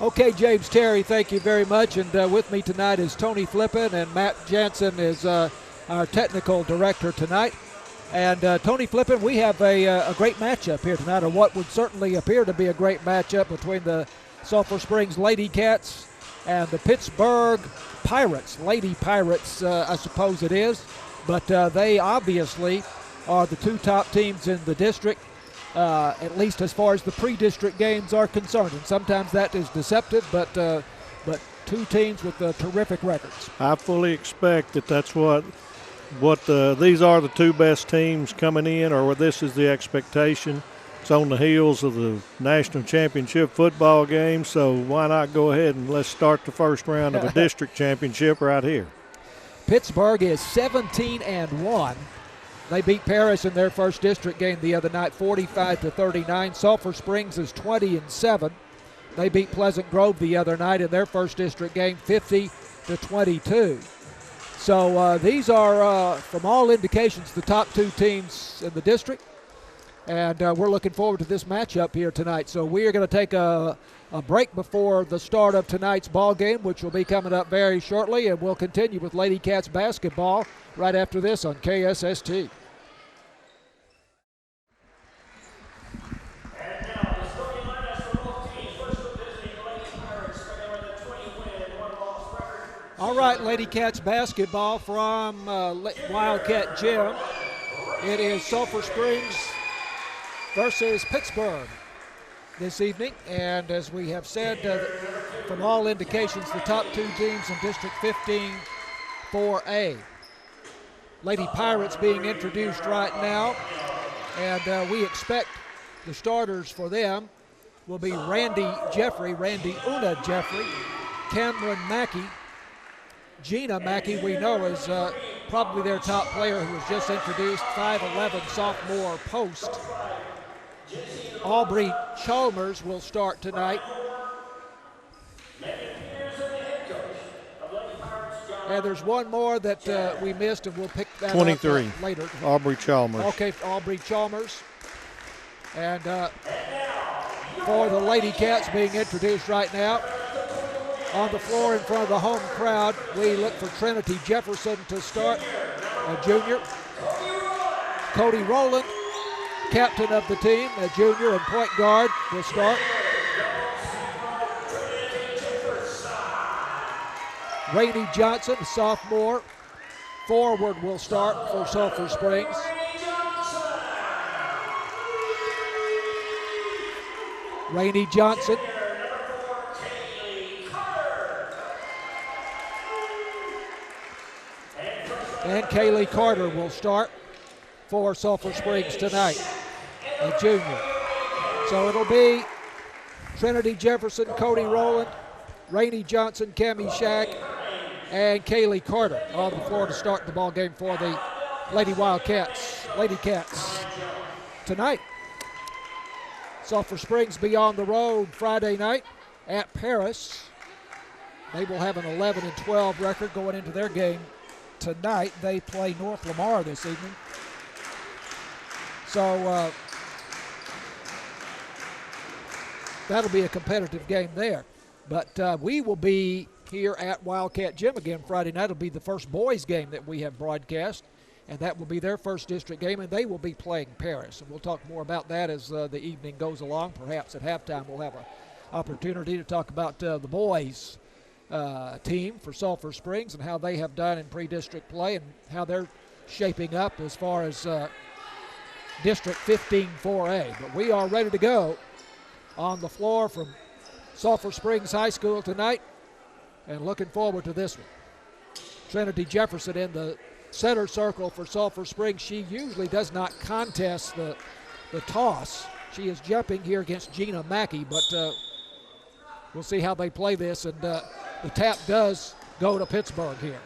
Okay, James Terry, thank you very much. And with me tonight is Tony Flippin, and Matt Jansen is our technical director tonight. And Tony Flippin, we have a great matchup here tonight, or what would certainly appear to be a great matchup between the Sulphur Springs Lady Cats and the Pittsburg Pirates. Lady Pirates, I suppose it is. But they obviously are the two top teams in the district, at least as far as the pre-district games are concerned. And sometimes that is deceptive, but two teams with terrific records. I fully expect that that's what these are the two best teams coming in, or this is the expectation. It's on the heels of the national championship football game, so why not go ahead and let's start the first round of a district championship right here. Pittsburg is 17-1. They beat Paris in their first district game the other night, 45-39. Sulphur Springs is 20-7. They beat Pleasant Grove the other night in their first district game, 50-22. So these are, from all indications, the top two teams in the district. And we're looking forward to this matchup here tonight. So we are going to take a break before the start of tonight's ball game, which will be coming up very shortly. And we'll continue with Lady Cats basketball right after this on KSST. All right, Lady Cats basketball from Wildcat Gym. It is Sulphur Springs versus Pittsburg this evening. And as we have said, from all indications, the top two teams in District 15 4A. Lady Pirates being introduced right now. And we expect the starters for them will be Randy Una Jeffrey, Cameron Mackey, Gina Mackey, we know, is probably their top player who was just introduced, 5'11" sophomore post. Aubrey Chalmers will start tonight. And there's one more that we missed, and we'll pick that 23 up later. Aubrey Chalmers. Okay, Aubrey Chalmers. And for the Lady Cats being introduced right now, on the floor in front of the home crowd, we look for Trinity Jefferson to start, a junior. Cody Rowland, captain of the team, a junior, and point guard will start. Rainey Johnson, a sophomore, forward will start for Sulphur Springs. Rainey Johnson. And Kaylee Carter will start for Sulphur Springs tonight, a junior. So it'll be Trinity Jefferson, Cody Rowland, Rainey Johnson, Cammie Shack, and Kaylee Carter on the floor to start the ball game for the Lady Cats tonight. Sulphur Springs be on the road Friday night at Paris. They will have an 11-12 record going into their game tonight. They play North Lamar this evening. So that'll be a competitive game there. But we will be here at Wildcat Gym again Friday night. It'll be the first boys game that we have broadcast, and that will be their first district game, and they will be playing Paris. And we'll talk more about that as the evening goes along. Perhaps at halftime we'll have an opportunity to talk about the boys team for Sulphur Springs and how they have done in pre-district play and how they're shaping up as far as District 15 4A. But we are ready to go on the floor from Sulphur Springs High School tonight, and looking forward to this one. Trinity Jefferson in the center circle for Sulphur Springs. She usually does not contest the toss. She is jumping here against Gina Mackey, but we'll see how they play this. And the tap does go to Pittsburg here.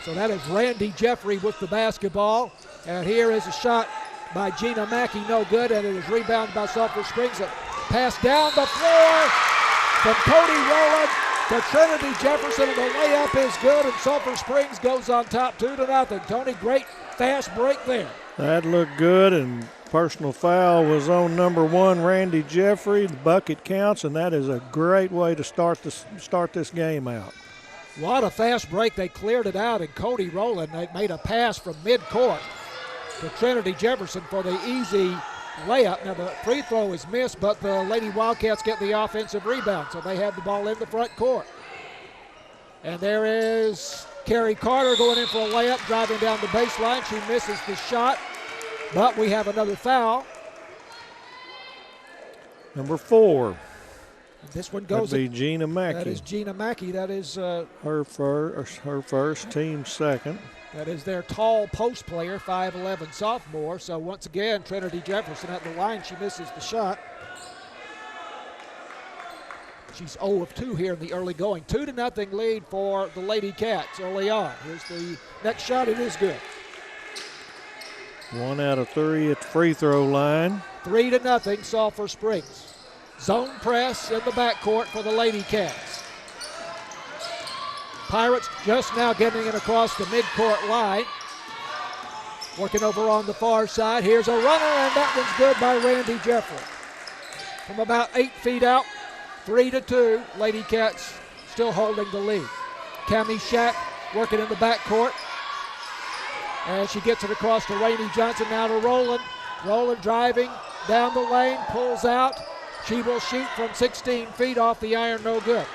So that is Randy Jeffrey with the basketball. And here is a shot by Gina Mackey, no good, and it is rebounded by Sulphur Springs. A pass down the floor from Cody Rowland to Trinity Jefferson, and the layup is good, and Sulphur Springs goes on top 2-0. Tony, great fast break there. That looked good, and Personal foul was on number 1, Randy Jeffrey. The bucket counts, and that is a great way to start this game out. What a fast break. They cleared it out, and Cody Rowland made a pass from midcourt to Trinity Jefferson for the easy layup. Now, the free throw is missed, but the Lady Wildcats get the offensive rebound, so they have the ball in the front court. And there is Carrie Carter going in for a layup, driving down the baseline. She misses the shot, but we have another foul. Number 4. This one goes. That'd be Gina Mackey. That is Gina Mackey. That is her first, team second. That is their tall post player, 5'11" sophomore. So once again, Trinity Jefferson at the line. She misses the shot. She's 0 of 2 here in the early going. 2-0 lead for the Lady Cats early on. Here's the next shot. It is good. 1 out of 3 at the free throw line. 3-0 Sulphur Springs. Zone press in the backcourt for the Lady Cats. Pirates just now getting it across the midcourt line. Working over on the far side. Here's a runner, and that one's good by Randy Jeffrey. From about 8 feet out, 3-2. Lady Cats still holding the lead. Cammie Shack working in the backcourt. And she gets it across to Rainey Johnson, now to Rowland. Rowland driving down the lane, pulls out. She will shoot from 16 feet off the iron, no good.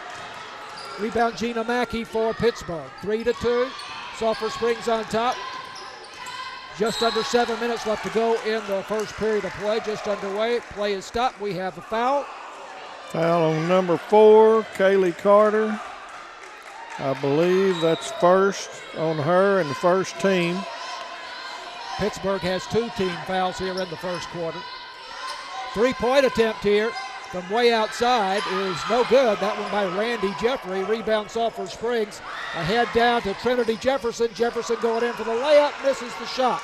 Rebound Gina Mackey for Pittsburg. 3-2. Sulphur Springs on top. Just under 7 minutes left to go in the first period of play. Just underway. Play is stopped. We have a foul. Foul on number 4, Kaylee Carter. I believe that's first on her and the first team. Pittsburg has 2 team fouls here in the first quarter. 3-point attempt here from way outside is no good. That one by Randy Jeffrey. Rebound Sulphur Springs. A head down to Trinity Jefferson. Jefferson going in for the layup. Misses the shot.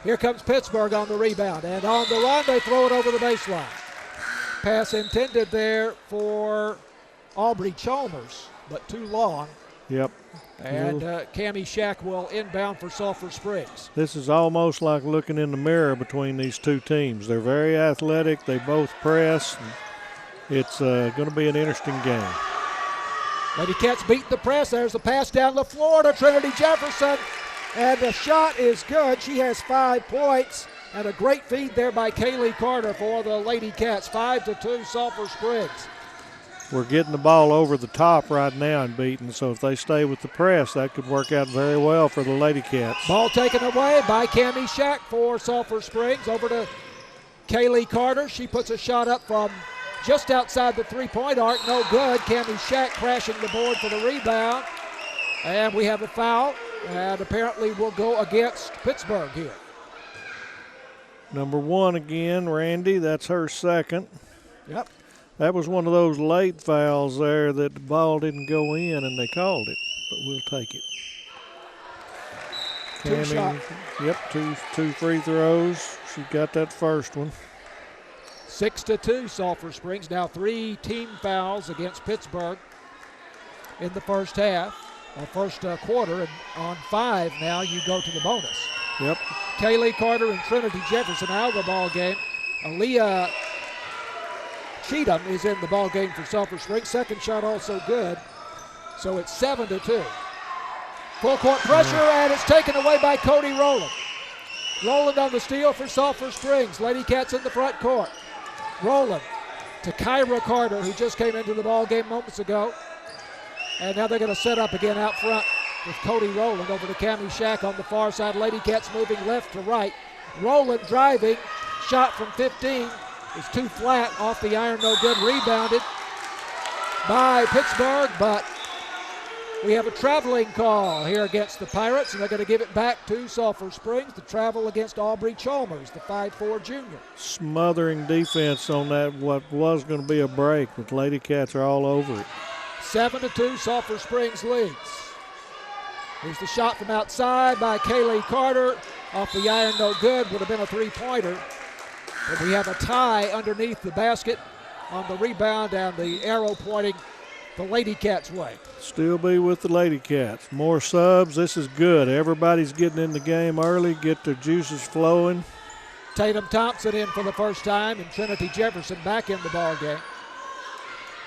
Here comes Pittsburg on the rebound. And on the run, they throw it over the baseline. Pass intended there for Aubrey Chalmers, but too long. Yep. And Cammie Shack will inbound for Sulphur Springs. This is almost like looking in the mirror between these two teams. They're very athletic. They both press. It's going to be an interesting game. Lady Cats beat the press. There's the pass down the floor to Trinity Jefferson. And the shot is good. She has 5 points. And a great feed there by Kaylee Carter for the Lady Cats. 5-2 Sulphur Springs. We're getting the ball over the top right now and beating, so if they stay with the press, that could work out very well for the Lady Cats. Ball taken away by Cammie Shack for Sulphur Springs. Over to Kaylee Carter. She puts a shot up from just outside the 3-point arc. No good. Cammie Shack crashing the board for the rebound. And we have a foul, and apparently will go against Pittsburg here. Number 1 again, Randy. That's her second. Yep. That was one of those late fouls there that the ball didn't go in and they called it, but we'll take it. Cammie, yep, two free throws. She got that first one. 6-2 Sulphur Springs. Now 3 team fouls against Pittsburg in the first half, or first quarter, and on 5 now you go to the bonus. Yep. Kaylee Carter and Trinity Jefferson out of the ball game. Aaliyah Cheatham is in the ball game for Sulphur Springs. Second shot also good. So it's 7-2. Full court pressure, and it's taken away by Cody Rowland. Rowland on the steal for Sulphur Springs. Lady Cats in the front court. Rowland to Kyra Carter, who just came into the ball game moments ago. And now they're going to set up again out front with Cody Rowland over to Cammie Shack on the far side. Lady Cats moving left to right. Rowland driving. Shot from 15. It's too flat off the iron, no good. Rebounded by Pittsburg, but we have a traveling call here against the Pirates, and they're going to give it back to Sulphur Springs. The travel against Aubrey Chalmers, the 5'4" junior. Smothering defense on that, what was going to be a break, but Lady Cats are all over it. 7-2, Sulphur Springs leads. Here's the shot from outside by Kaylee Carter. Off the iron, no good. Would have been a 3-pointer. But we have a tie underneath the basket on the rebound, and the arrow pointing the Lady Cats' way. Still be with the Lady Cats. More subs. This is good. Everybody's getting in the game early, get their juices flowing. Tatum Thompson in for the first time, and Trinity Jefferson back in the ball game.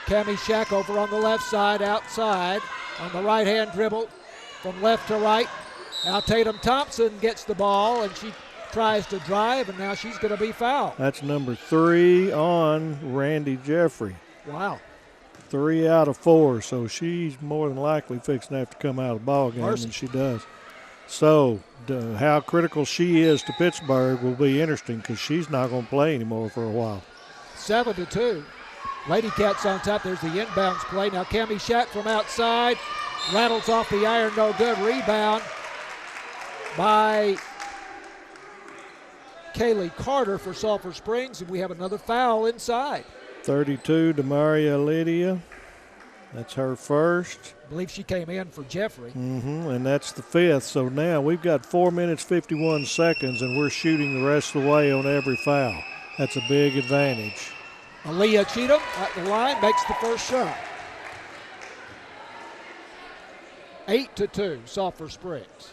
Cammie Shack over on the left side, outside, on the right-hand dribble from left to right. Now Tatum Thompson gets the ball, and she tries to drive, and now she's going to be fouled. That's number 3 on Randy Jeffrey. Wow. 3 out of 4, so she's more than likely fixing to have to come out of the ball game, and she does. So how critical she is to Pittsburgh will be interesting because she's not going to play anymore for a while. 7-2. Lady Cats on top. There's the inbounds play. Now Cammie Shack from outside. Rattles off the iron, no good. Rebound by Kaylee Carter for Sulphur Springs, and we have another foul inside. 32, Demaria Lydia. That's her first. I believe she came in for Jeffrey. And that's the 5th. So now we've got 4 minutes, 51 seconds, and we're shooting the rest of the way on every foul. That's a big advantage. Aaliyah Cheatham at the line makes the first shot. 8-2, Sulphur Springs.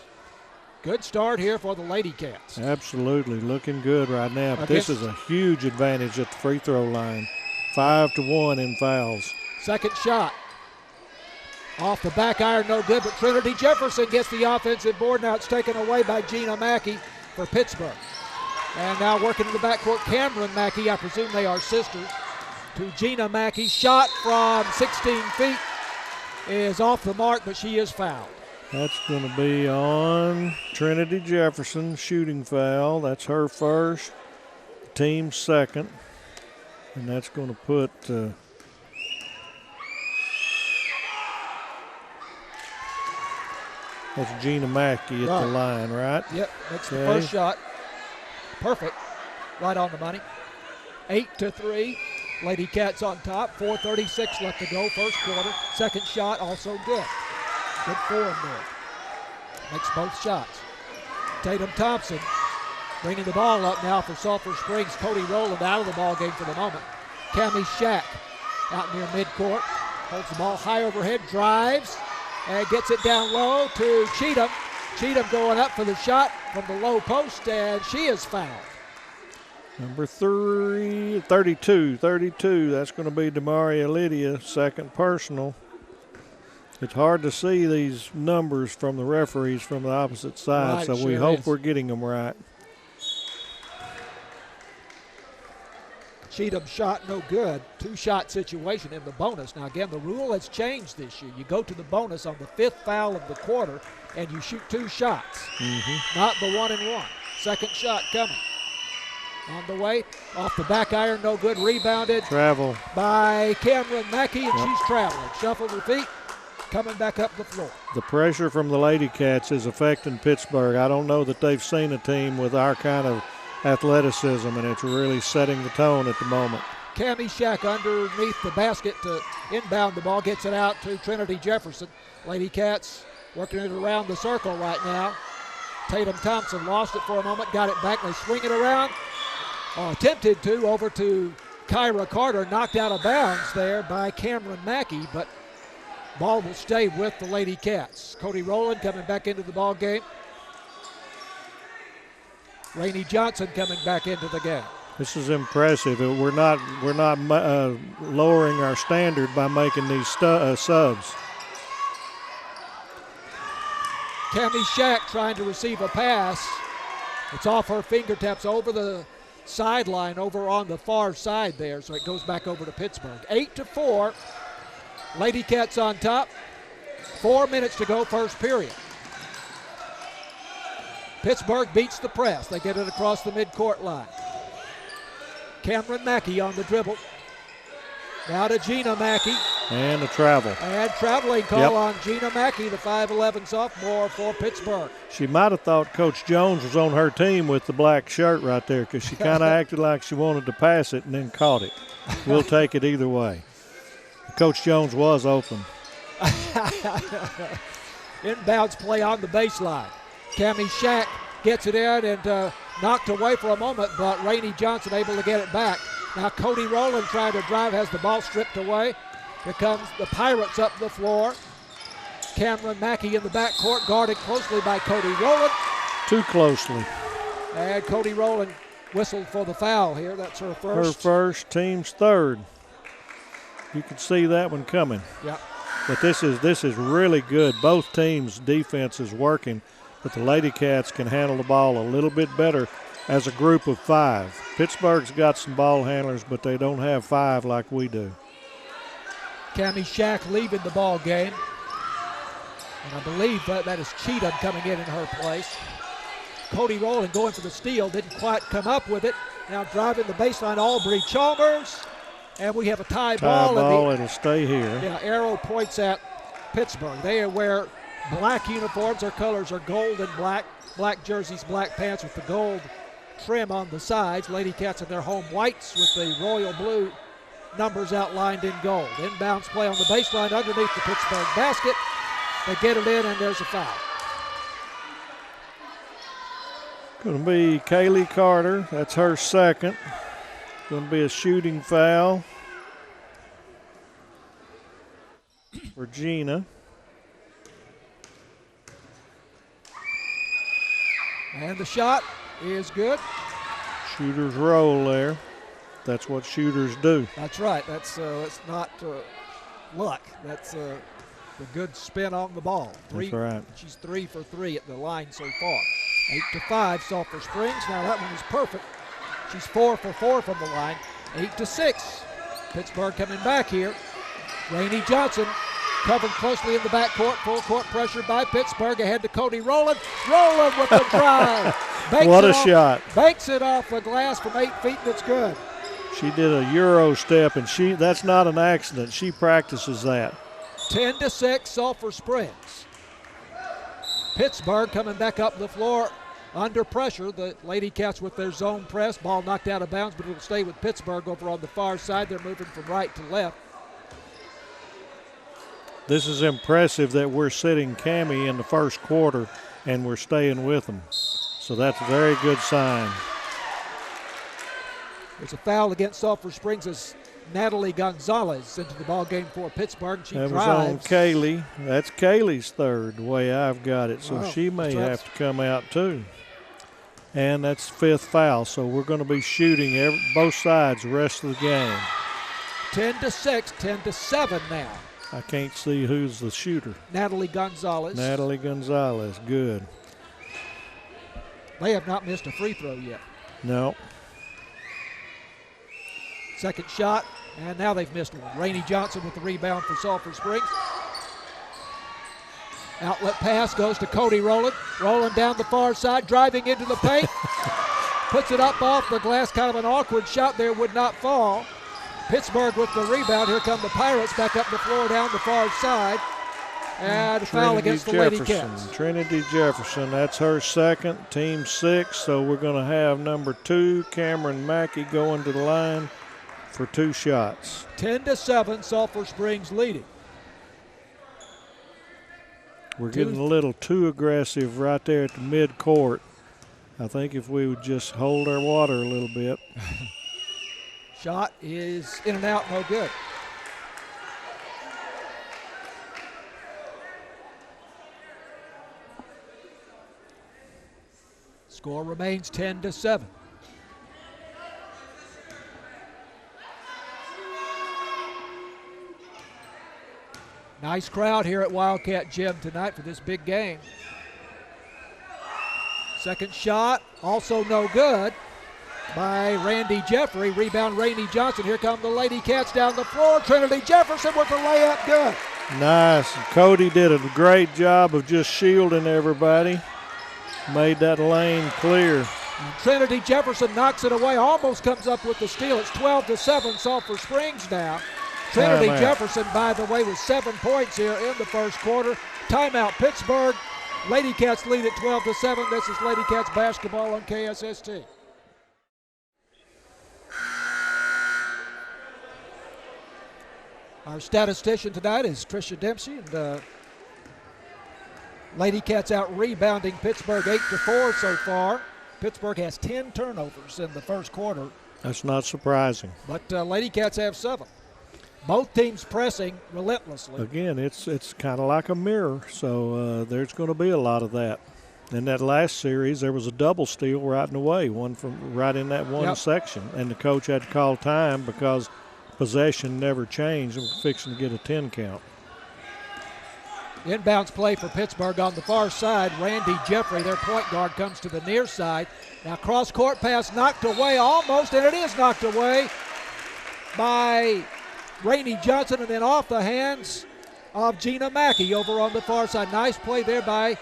Good start here for the Lady Cats. Absolutely, looking good right now. But this is a huge advantage at the free throw line. 5-1 in fouls. Second shot. Off the back iron, no good, but Trinity Jefferson gets the offensive board. Now it's taken away by Gina Mackey for Pittsburgh. And now working in the backcourt, Cameron Mackey, I presume they are sisters, to Gina Mackey. Shot from 16 feet is off the mark, but she is fouled. That's going to be on Trinity Jefferson, shooting foul. That's her first, team second. And that's going to put that's Gina Mackey at the line, right? Yep, that's the first shot. Perfect, right on the money. 8-3, Lady Cats on top. 4:36 left to go, first quarter. Second shot also good. Good form there. Makes both shots. Tatum Thompson bringing the ball up now for Sulphur Springs. Cody Rowland out of the ball game for the moment. Cammie Shack out near midcourt. Holds the ball high overhead, drives, and gets it down low to Cheatham. Cheatham going up for the shot from the low post, and she is fouled. Number 32. That's going to be Demaria Lydia, second personal. It's hard to see these numbers from the referees from the opposite side, so we hope we're getting them right. Cheatham shot no good. 2-shot situation in the bonus. Now, again, the rule has changed this year. You go to the bonus on the 5th foul of the quarter, and you shoot 2 shots, not the 1-and-1. Second shot coming. On the way, off the back iron, no good. Rebounded by Cameron Mackey, and she's traveling. Shuffled her feet, coming back up the floor. The pressure from the Lady Cats is affecting Pittsburgh. I don't know that they've seen a team with our kind of athleticism, and it's really setting the tone at the moment. Cammie Shack underneath the basket to inbound the ball, gets it out to Trinity Jefferson. Lady Cats working it around the circle right now. Tatum Thompson lost it for a moment, got it back, they swing it around. Attempted to, over to Kyra Carter, knocked out of bounds there by Cameron Mackey, but ball will stay with the Lady Cats. Cody Rowland coming back into the ball game. Rainey Johnson coming back into the game. This is impressive. We're not lowering our standard by making these subs. Cammie Shack trying to receive a pass. It's off her fingertips over the sideline over on the far side there, so it goes back over to Pittsburgh. 8-4. Lady Cats on top. 4 minutes to go, first period. Pittsburgh beats the press. They get it across the midcourt line. Cameron Mackey on the dribble. Now to Gina Mackey. And a travel. And traveling call on Gina Mackey, the 5'11 sophomore for Pittsburgh. She might have thought Coach Jones was on her team with the black shirt right there because she kind of acted like she wanted to pass it and then caught it. We'll take it either way. Coach Jones was open. Inbounds play on the baseline. Cammie Shack gets it in and knocked away for a moment, but Rainey Johnson able to get it back. Now Cody Rowland trying to drive, has the ball stripped away. Here comes the Pirates up the floor. Cameron Mackey in the backcourt, guarded closely by Cody Rowland. Too closely. And Cody Rowland whistled for the foul here. That's her first. Her first, team's third. You could see that one coming. Yeah. But this is really good. Both teams' defense is working, but the Lady Cats can handle the ball a little bit better as a group of 5. Pittsburgh's got some ball handlers, but they don't have 5 like we do. Cammie Shack leaving the ball game. And I believe that is Cheatham coming in her place. Cody Rowland going for the steal, didn't quite come up with it. Now driving the baseline, Aubrey Chalmers. And we have a tie ball. It'll stay here. Yeah, arrow points at Pittsburgh. They wear black uniforms. Their colors are gold and black. Black jerseys, black pants with the gold trim on the sides. Lady Cats in their home whites with the royal blue numbers outlined in gold. Inbounds play on the baseline underneath the Pittsburgh basket. They get it in, and there's a foul. Going to be Kaylee Carter. That's her second. Going to be a shooting foul for Gina. And the shot is good. Shooters roll there. That's what shooters do. That's right. That's not luck. That's the good spin on the ball. That's right. She's 3 for 3 at the line so far. 8-5, Sulphur Springs. Now that one is perfect. She's 4 for 4 from the line. 8-6. Pittsburgh coming back here. Rainey Johnson covered closely in the backcourt. Full court pressure by Pittsburgh. Ahead to Cody Rowland. Rowland with the drive. What a shot. Banks it off the glass from 8 feet, and it's good. She did a Euro step, and that's not an accident. She practices that. 10-6, Sulphur Springs. Pittsburgh coming back up the floor under pressure. The Lady Cats with their zone press. Ball knocked out of bounds, but it'll stay with Pittsburgh over on the far side. They're moving from right to left. This is impressive that we're sitting Cammie in the first quarter and we're staying with them. So that's a very good sign. There's a foul against Sulphur Springs as Natalie Gonzalez into the ball game for Pittsburgh. She that drives. was on Kaylee. That's Kaylee's third, the way I've got it. So she may have to come out too. And that's 5th foul. So we're going to be shooting both sides the rest of the game. 10-6, 10-7 now. I can't see who's the shooter. Natalie Gonzalez. Natalie Gonzalez, good. They have not missed a free throw yet. No. Second shot, and now they've missed one. Rainey Johnson with the rebound for Sulphur Springs. Outlet pass goes to Cody Rowland. Rowland down the far side, driving into the paint. Puts it up off the glass, kind of an awkward shot there, would not fall. Pittsburgh with the rebound. Here come the Pirates back up the floor down the far side. And a foul against the Lady Cats. Trinity Jefferson, that's her second, team 6. So we're going to have number 2, Cameron Mackey, going to the line for 2 shots. 10-7, Sulphur Springs leading. We're getting a little too aggressive right there at the mid-court. I think if we would just hold our water a little bit. Shot is in and out, no good. Score remains 10-7. Nice crowd here at Wildcat Gym tonight for this big game. Second shot, also no good by Randy Jeffrey. Rebound, Rainey Johnson. Here come the Lady Cats down the floor. Trinity Jefferson with the layup, good. Nice. Cody did a great job of just shielding everybody. Made that lane clear. And Trinity Jefferson knocks it away, almost comes up with the steal. It's 12-7, Sulphur Springs now. Trinity Jefferson, by the way, with 7 points here in the first quarter. Timeout, Pittsburgh. Lady Cats lead at 12-7. This is Lady Cats basketball on KSST. Our statistician tonight is Tricia Dempsey, and Lady Cats out rebounding Pittsburgh 8-4 so far. Pittsburgh has 10 turnovers in the first quarter. That's not surprising. But Lady Cats have 7. Both teams pressing relentlessly. Again, it's kind of like a mirror, so there's going to be a lot of that. In that last series, there was a double steal right in the way, one from right in that one section, and the coach had to call time because possession never changed. We're fixing to get a 10 count. Inbounds play for Pittsburgh on the far side. Randy Jeffrey, their point guard, comes to the near side. Now cross-court pass knocked away almost, and it is knocked away by Rainey Johnson, and then off the hands of Gina Mackey over on the far side. Nice play there by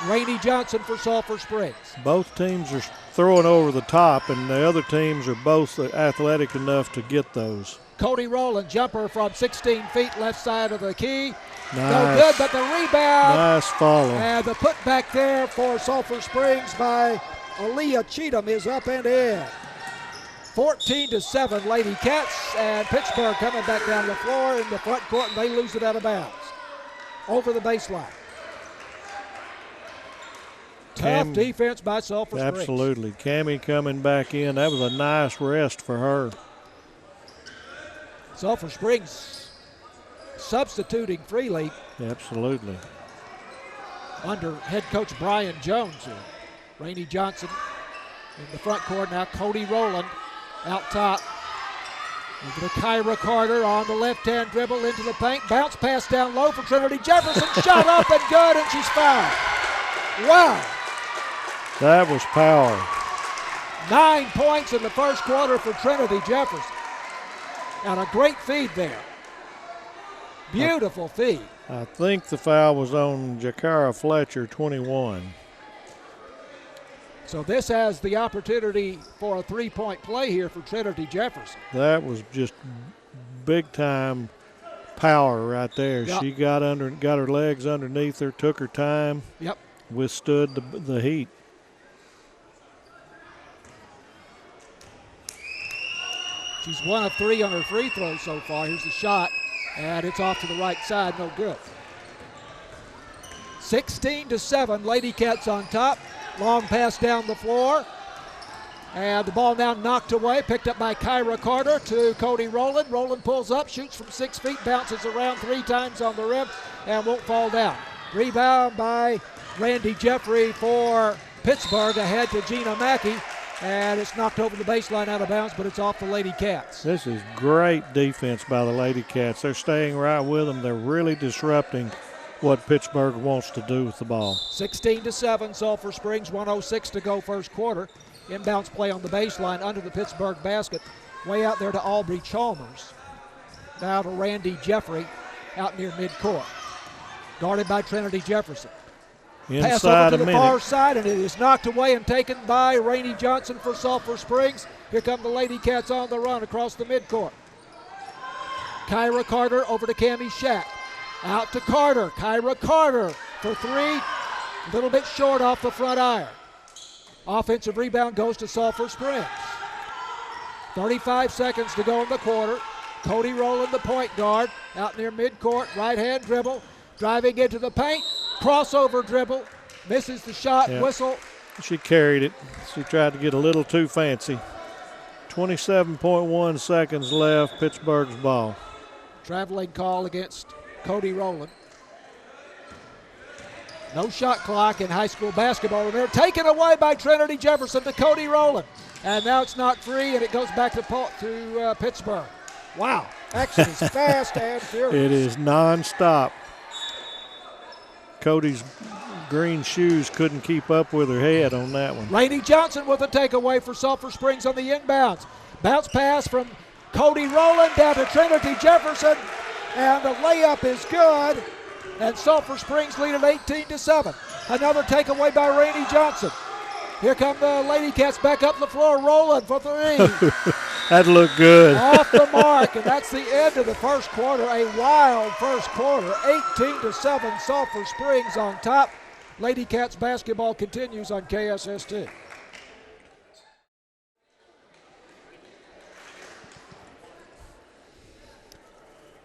Rainey Johnson for Sulphur Springs. Both teams are throwing over the top, and the other teams are both athletic enough to get those. Cody Rowland, jumper from 16 feet left side of the key. Nice. No good, but the rebound. Nice follow. And the putback there for Sulphur Springs by Aaliyah Cheatham is up and in. 14-7 Lady Cats, and Pittsburgh coming back down the floor in the front court, and they lose it out of bounds. Over the baseline. Tough defense by Sulphur Springs. Absolutely. Cammie coming back in. That was a nice rest for her. Sulphur Springs substituting freely. Absolutely. Under head coach Brian Jones. Rainey Johnson in the front court. Now Cody Rowland out top. Over to Kyra Carter on the left-hand dribble into the paint. Bounce pass down low for Trinity Jefferson. Shot up and good, and she's fouled. Wow. That was power. 9 points in the first quarter for Trinity Jefferson. And a great feed there. Beautiful feed. I think the foul was on Jakara Fletcher, 21. So this has the opportunity for a three-point play here for Trinity Jefferson. That was just big-time power right there. Yep. She got her legs underneath her, took her time. Yep. Withstood the heat. She's 1 of 3 on her free throws so far. Here's the shot, and it's off to the right side, no good. 16-7, Lady Cats on top. Long pass down the floor. And the ball now knocked away, picked up by Kyra Carter to Cody Rowland. Rowland pulls up, shoots from 6 feet, bounces around 3 times on the rim, and won't fall down. Rebound by Randy Jeffrey for Pittsburgh, ahead to Gina Mackey. And it's knocked over the baseline out of bounds, but it's off the Lady Cats. This is great defense by the Lady Cats. They're staying right with them. They're really disrupting what Pittsburgh wants to do with the ball. 16-7, Sulphur Springs, 1:06 to go first quarter. Inbounds play on the baseline under the Pittsburgh basket. Way out there to Aubrey Chalmers. Now to Randy Jeffrey out near midcourt. Guarded by Trinity Jefferson. Pass over to the far side, and it is knocked away and taken by Rainey Johnson for Sulphur Springs. Here come the Lady Cats on the run across the midcourt. Kyra Carter over to Cammie Shack. Out to Carter. Kyra Carter for 3. A little bit short off the front iron. Offensive rebound goes to Sulphur Springs. 35 seconds to go in the quarter. Cody Rowland, the point guard, out near midcourt. Right-hand dribble. Driving into the paint. Crossover dribble. Misses the shot. Yep. Whistle. She carried it. She tried to get a little too fancy. 27.1 seconds left. Pittsburgh's ball. Traveling call against Cody Rowland. No shot clock in high school basketball. And they're taken away by Trinity Jefferson to Cody Rowland. And now it's not free, and it goes back to Pittsburgh. Wow. Action is fast and furious. It is nonstop. Cody's green shoes couldn't keep up with her head on that one. Rainey Johnson with a takeaway for Sulphur Springs on the inbounds. Bounce pass from Cody Rowland down to Trinity Jefferson, and the layup is good, and Sulphur Springs lead at 18-7. Another takeaway by Rainey Johnson. Here come the Lady Cats back up the floor. Rowland for 3. That looked good. Off the mark, and that's the end of the first quarter. A wild first quarter. 18-7, Sulphur Springs on top. Lady Cats basketball continues on KSS2.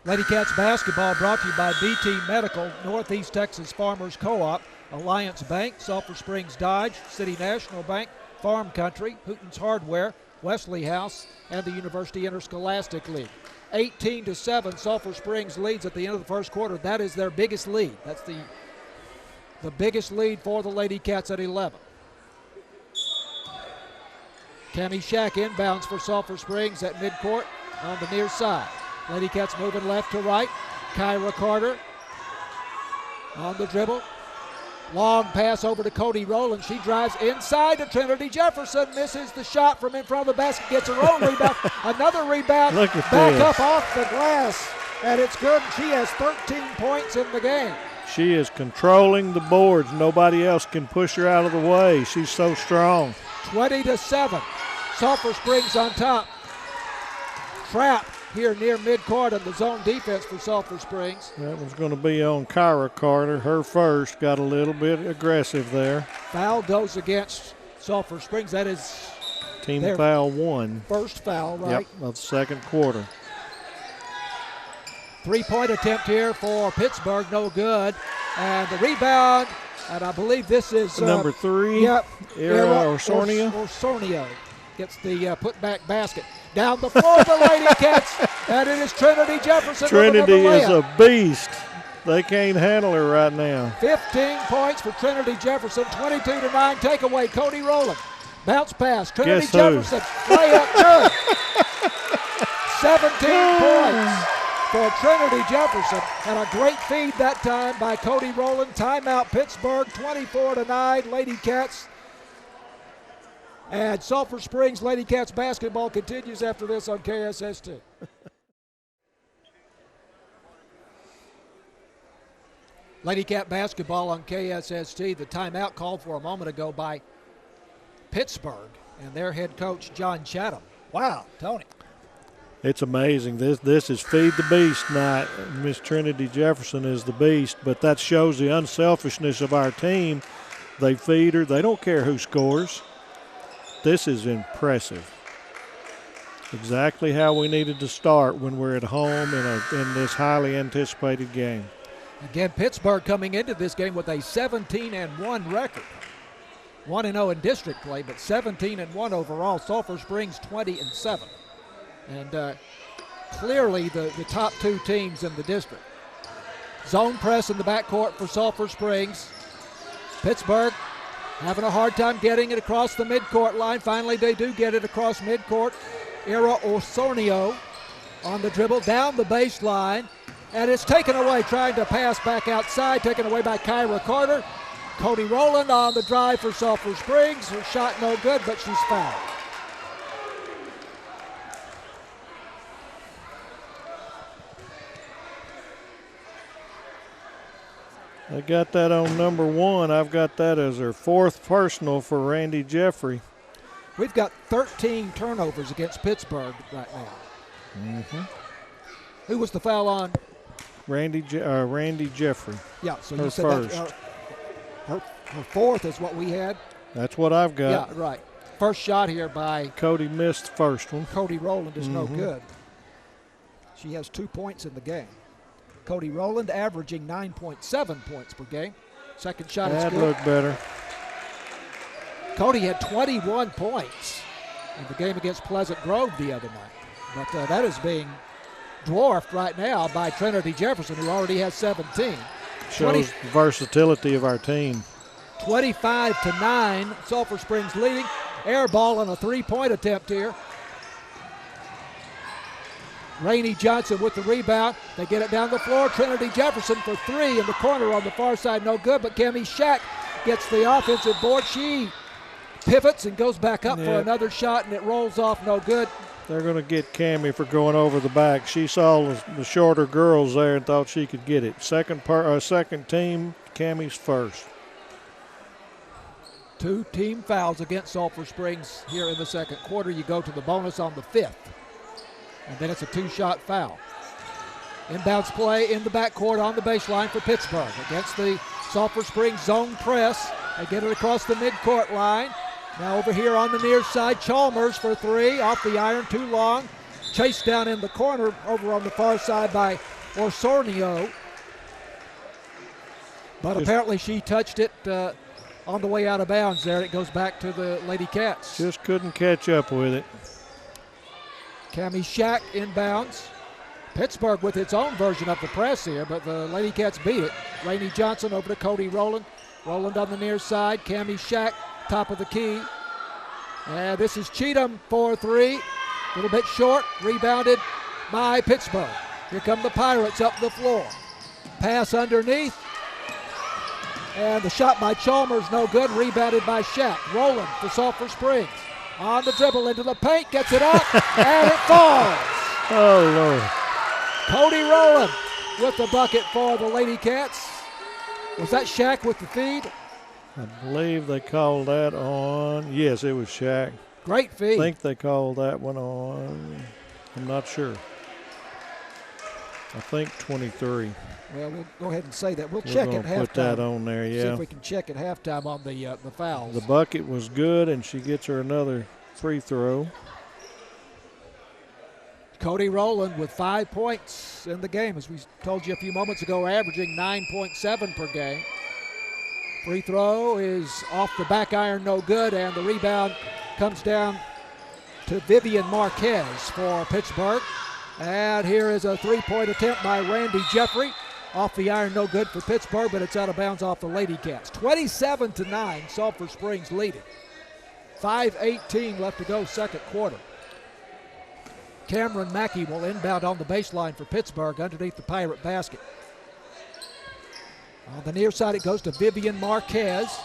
Lady Cats basketball brought to you by BT Medical, Northeast Texas Farmers Co-op, Alliance Bank, Sulphur Springs Dodge, City National Bank, Farm Country, Hooten's Hardware, Wesley House, and the University Interscholastic League. 18-7, Sulphur Springs leads at the end of the first quarter. That is their biggest lead. That's the the biggest lead for the Lady Cats at 11. Cammie Shack inbounds for Sulphur Springs at midcourt on the near side. Lady Cats moving left to right. Kyra Carter on the dribble. Long pass over to Cody Rowland. She drives inside to Trinity Jefferson. Misses the shot from in front of the basket. Gets her own rebound. Another rebound. Look at back this. up off the glass. And it's good. She has 13 points in the game. She is controlling the boards. Nobody else can push her out of the way. She's so strong. 20-7. Sulphur Springs on top. Trap here near midcourt on the zone defense for Sulphur Springs. That was going to be on Kyra Carter. Her first. Got a little bit aggressive there. Foul goes against Sulphur Springs. That is Team their foul 1. first foul, right? Yep, of the second quarter. Three-point attempt here for Pittsburgh, no good. And the rebound, and I believe this is number 3. Yep. Era Osornio. Osornio gets the putback basket. Down the floor, the Lady Cats, and it is Trinity Jefferson. Trinity is a beast. They can't handle her right now. 15 points for Trinity Jefferson, 22-9 takeaway. Cody Rowland, bounce pass. Trinity Guess who? Jefferson, layup good. 17 points for Trinity Jefferson, and a great feed that time by Cody Rowland. Timeout Pittsburgh, 24-9 Lady Cats. And Sulphur Springs Lady Cats basketball continues after this on KSS2. Lady Cat basketball on KSST. The timeout called for a moment ago by Pittsburgh and their head coach, John Chatham. Wow, Tony. It's amazing. This is feed the beast night. Miss Trinity Jefferson is the beast, but that shows the unselfishness of our team. They feed her. They don't care who scores. This is impressive. Exactly how we needed to start when we're at home in this highly anticipated game. Again, Pittsburgh coming into this game with a 17-1 record. 1-0 in district play, but 17-1 overall. Sulphur Springs 20-7. And clearly the top two teams in the district. Zone press in the backcourt for Sulphur Springs. Pittsburgh having a hard time getting it across the midcourt line. Finally, they do get it across midcourt. Era Osornio on the dribble down the baseline. And it's taken away, trying to pass back outside, taken away by Kyra Carter. Cody Rowland on the drive for Sulphur Springs. Her shot no good, but she's fouled. I got that on number 1. I've got that as her 4th personal for Randy Jeffrey. We've got 13 turnovers against Pittsburgh right now. Who was the foul on? Randy Jeffrey. Yeah, so her you said first. that, her 4th is what we had. That's what I've got. Yeah, right. First shot here by Cody missed the first one. Cody Rowland is no good. She has 2 points in the game. Cody Rowland averaging 9.7 points per game. Second shot is That good. looked better. Cody had 21 points in the game against Pleasant Grove the other night. But that is being dwarfed right now by Trinity Jefferson, who already has 17. Shows the versatility of our team. 25-9, Sulphur Springs leading. Air ball on a three-point attempt here. Rainey Johnson with the rebound. They get it down the floor. Trinity Jefferson for 3 in the corner on the far side. No good, but Cammie Shack gets the offensive board. She pivots and goes back up for another shot, and it rolls off. No good. They're going to get Cammie for going over the back. She saw the shorter girls there and thought she could get it. Second team, Cammie's first. 2 team fouls against Sulphur Springs here in the second quarter. You go to the bonus on the 5th. And then it's a 2-shot foul. Inbounds play in the backcourt on the baseline for Pittsburgh against the Sulphur Springs zone press. They get it across the midcourt line. Now over here on the near side, Chalmers for 3, off the iron, too long. Chased down in the corner over on the far side by Osornio. But apparently she touched it on the way out of bounds there. It goes back to the Lady Cats. Just couldn't catch up with it. Cammie Shack inbounds. Pittsburgh with its own version of the press here, but the Lady Cats beat it. Rainey Johnson over to Cody Rowland. Rowland on the near side. Cammie Shack, top of the key. And this is Cheatham for three. A little bit short. Rebounded by Pittsburg. Here come the Pirates up the floor. Pass underneath. And the shot by Chalmers, no good. Rebounded by Shack. Rowland for Sulphur Springs. On the dribble into the paint. Gets it up. And it falls. Oh, Lord. Cody Rowland with the bucket for the Lady Cats. Was that Shack with the feed? I believe they called that on. Yes, it was Shack. Great feed. I think they called that one on. I'm not sure. I think 23. Well, we'll go ahead and say that. We'll check at halftime. Put that on there, yeah. See if we can check at halftime on the fouls. The bucket was good, and she gets her another free throw. Cody Rowland with 5 points in the game, as we told you a few moments ago, averaging 9.7 per game. Free throw is off the back iron, no good, and the rebound comes down to Vivian Marquez for Pittsburg. And here is a three-point attempt by Randy Jeffrey. Off the iron, no good for Pittsburg, but it's out of bounds off the Lady Cats. 27-9, Sulphur Springs leading. 5:18 left to go, second quarter. Cameron Mackey will inbound on the baseline for Pittsburg underneath the Pirate basket. On the near side, it goes to Vivian Marquez.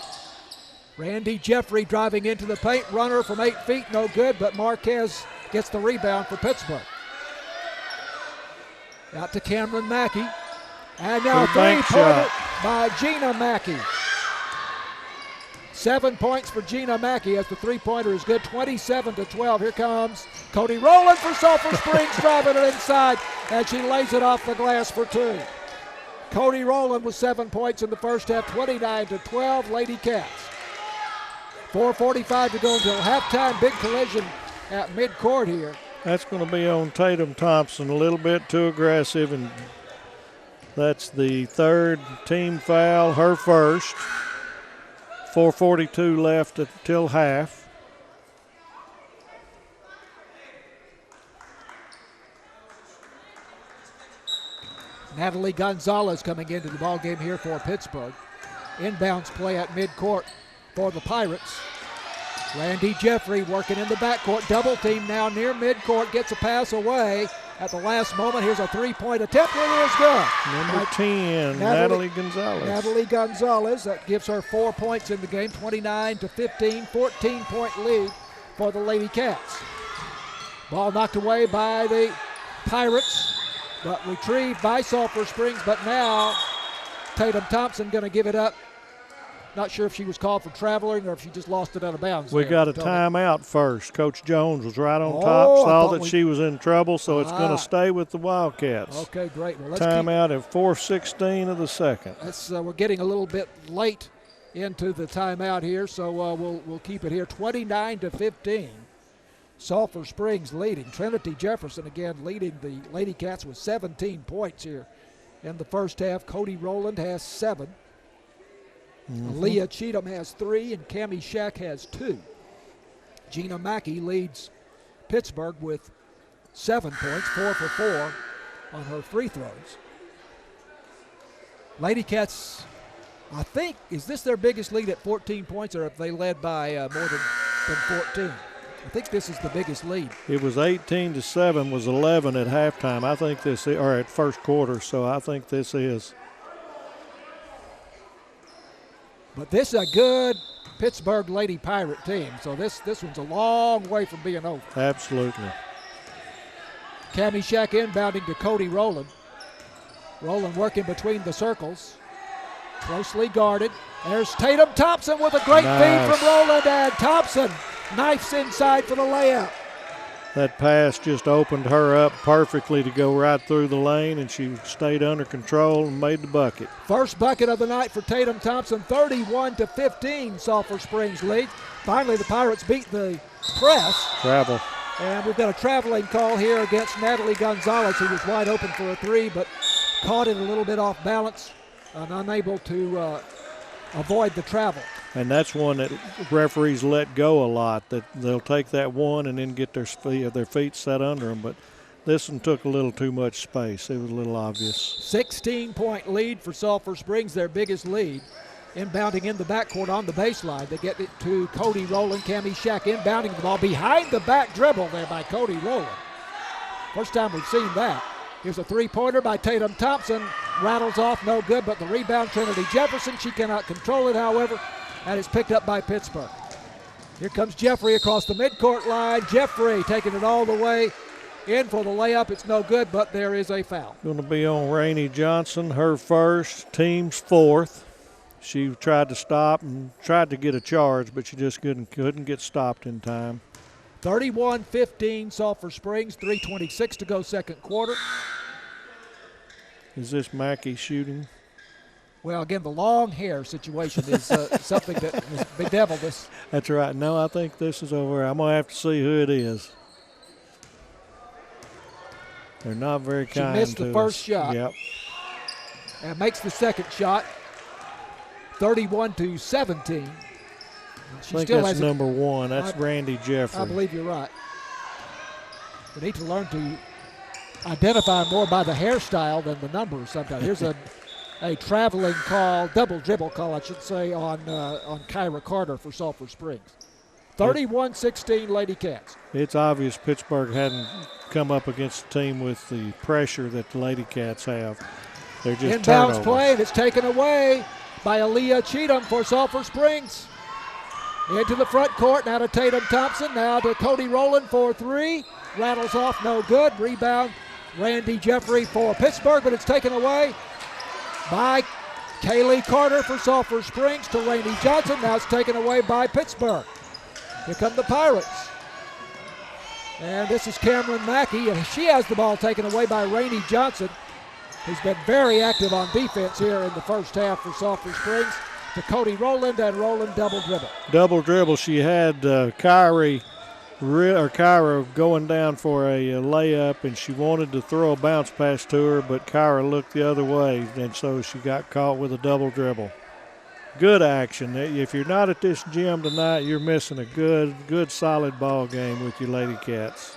Randy Jeffrey driving into the paint. Runner from 8 feet, no good, but Marquez gets the rebound for Pittsburg. Out to Cameron Mackey. And now three-pointer by Gina Mackey. 7 points for Gina Mackey as the three-pointer is good. 27-12. Here comes Cody Rowland for Sulphur Springs, driving it inside, and she lays it off the glass for two. Cody Rowland with 7 points in the first half, 29-12, Lady Cats. 4:45 to go until halftime. Big collision at midcourt here. That's going to be on Tatum Thompson, a little bit too aggressive, and that's the third team foul, her first. 4:42 left until half. Natalie Gonzalez coming into the ballgame here for Pittsburg. Inbounds play at midcourt for the Pirates. Randy Jeffrey working in the backcourt. Double team now near midcourt. Gets a pass away at the last moment. Here's a three-point attempt. It is good. Number 10, Natalie Gonzalez. Natalie Gonzalez. That gives her 4 points in the game. 29-15. 14-point lead for the Lady Cats. Ball knocked away by the Pirates, but retrieved by Sulphur Springs. But now Tatum Thompson going to give it up. Not sure if she was called for traveling or if she just lost it out of bounds. We got a timeout first. Coach Jones was right on top, saw that she was in trouble, so it's going to stay with the Wildcats. Okay, great. Well, let's timeout at 4:16 of the second. We're getting a little bit late into the timeout here, so we'll keep it here. 29-15. Sulphur Springs leading. Trinity Jefferson again leading the Lady Cats with 17 points here in the first half. Cody Rowland has 7. Leah Cheatham has 3, and Cammie Shack has 2. Gina Mackey leads Pittsburg with 7 points, 4 for 4 on her free throws. Lady Cats, I think, is this their biggest lead at 14 points, or have they led by more than 14? I think this is the biggest lead. It was 18-7, was 11 at halftime. I think this, or at first quarter, so I think this is. But this is a good Pittsburg Lady Pirate team, so this one's a long way from being over. Absolutely. Cammie Shack inbounding to Cody Rowland. Rowland working between the circles. Closely guarded. There's Tatum Thompson with a great feed from Rowland, and Thompson knifes inside for the layup. That pass just opened her up perfectly to go right through the lane, and she stayed under control and made the bucket. First bucket of the night for Tatum Thompson, 31-15, Sulphur Springs lead. Finally, the Pirates beat the press. Travel. And we've got a traveling call here against Natalie Gonzalez, who was wide open for a three, but caught it a little bit off balance and unable to avoid the travel. And that's one that referees let go a lot, that they'll take that one and then get their feet set under them. But this one took a little too much space. It was a little obvious. 16-point lead for Sulphur Springs, their biggest lead. Inbounding in the backcourt on the baseline. They get it to Cody Rowland. Cammie Shack inbounding the ball behind the back dribble there by Cody Rowland. First time we've seen that. Here's a three-pointer by Tatum Thompson. Rattles off, no good, but the rebound, Trinity Jefferson. She cannot control it, however, and it's picked up by Pittsburg. Here comes Jeffrey across the midcourt line. Jeffrey taking it all the way in for the layup. It's no good, but there is a foul. Going to be on Rainey Johnson, her first, team's fourth. She tried to stop and tried to get a charge, but she just couldn't get stopped in time. 31-15 Sulphur Springs, 3:26 to go second quarter. Is this Mackey shooting? Well, again, the long hair situation is something that has bedeviled us. That's right. No, I think this is over. I'm going to have to see who it is. They're not very kind to us. She missed the first shot. Yep. And makes the second shot, 31-17. She I think still that's has number one. That's Randy Jeffrey. I believe you're right. We need to learn to identify more by the hairstyle than the numbers sometimes. Here's a traveling call, double dribble call, I should say, on Kyra Carter for Sulphur Springs. 31-16 Lady Cats. It's obvious Pittsburg hadn't come up against a team with the pressure that the Lady Cats have. They're just inbounds play, and it's taken away by Aaliyah Cheatham for Sulphur Springs. Into the front court, now to Tatum Thompson, now to Cody Rowland for three. Rattles off, no good. Rebound, Randy Jeffrey for Pittsburg, but it's taken away by Kaylee Carter for Sulphur Springs to Rainey Johnson. Now it's taken away by Pittsburg. Here come the Pirates. And this is Cameron Mackey, and she has the ball taken away by Rainey Johnson, who's been very active on defense here in the first half for Sulphur Springs. To Cody Rowland, and Rowland double dribble. Double dribble. She had Kyra going down for a layup, and she wanted to throw a bounce pass to her, but Kyra looked the other way, and so she got caught with a double dribble. Good action. If you're not at this gym tonight, you're missing a good solid ball game with your Lady Cats.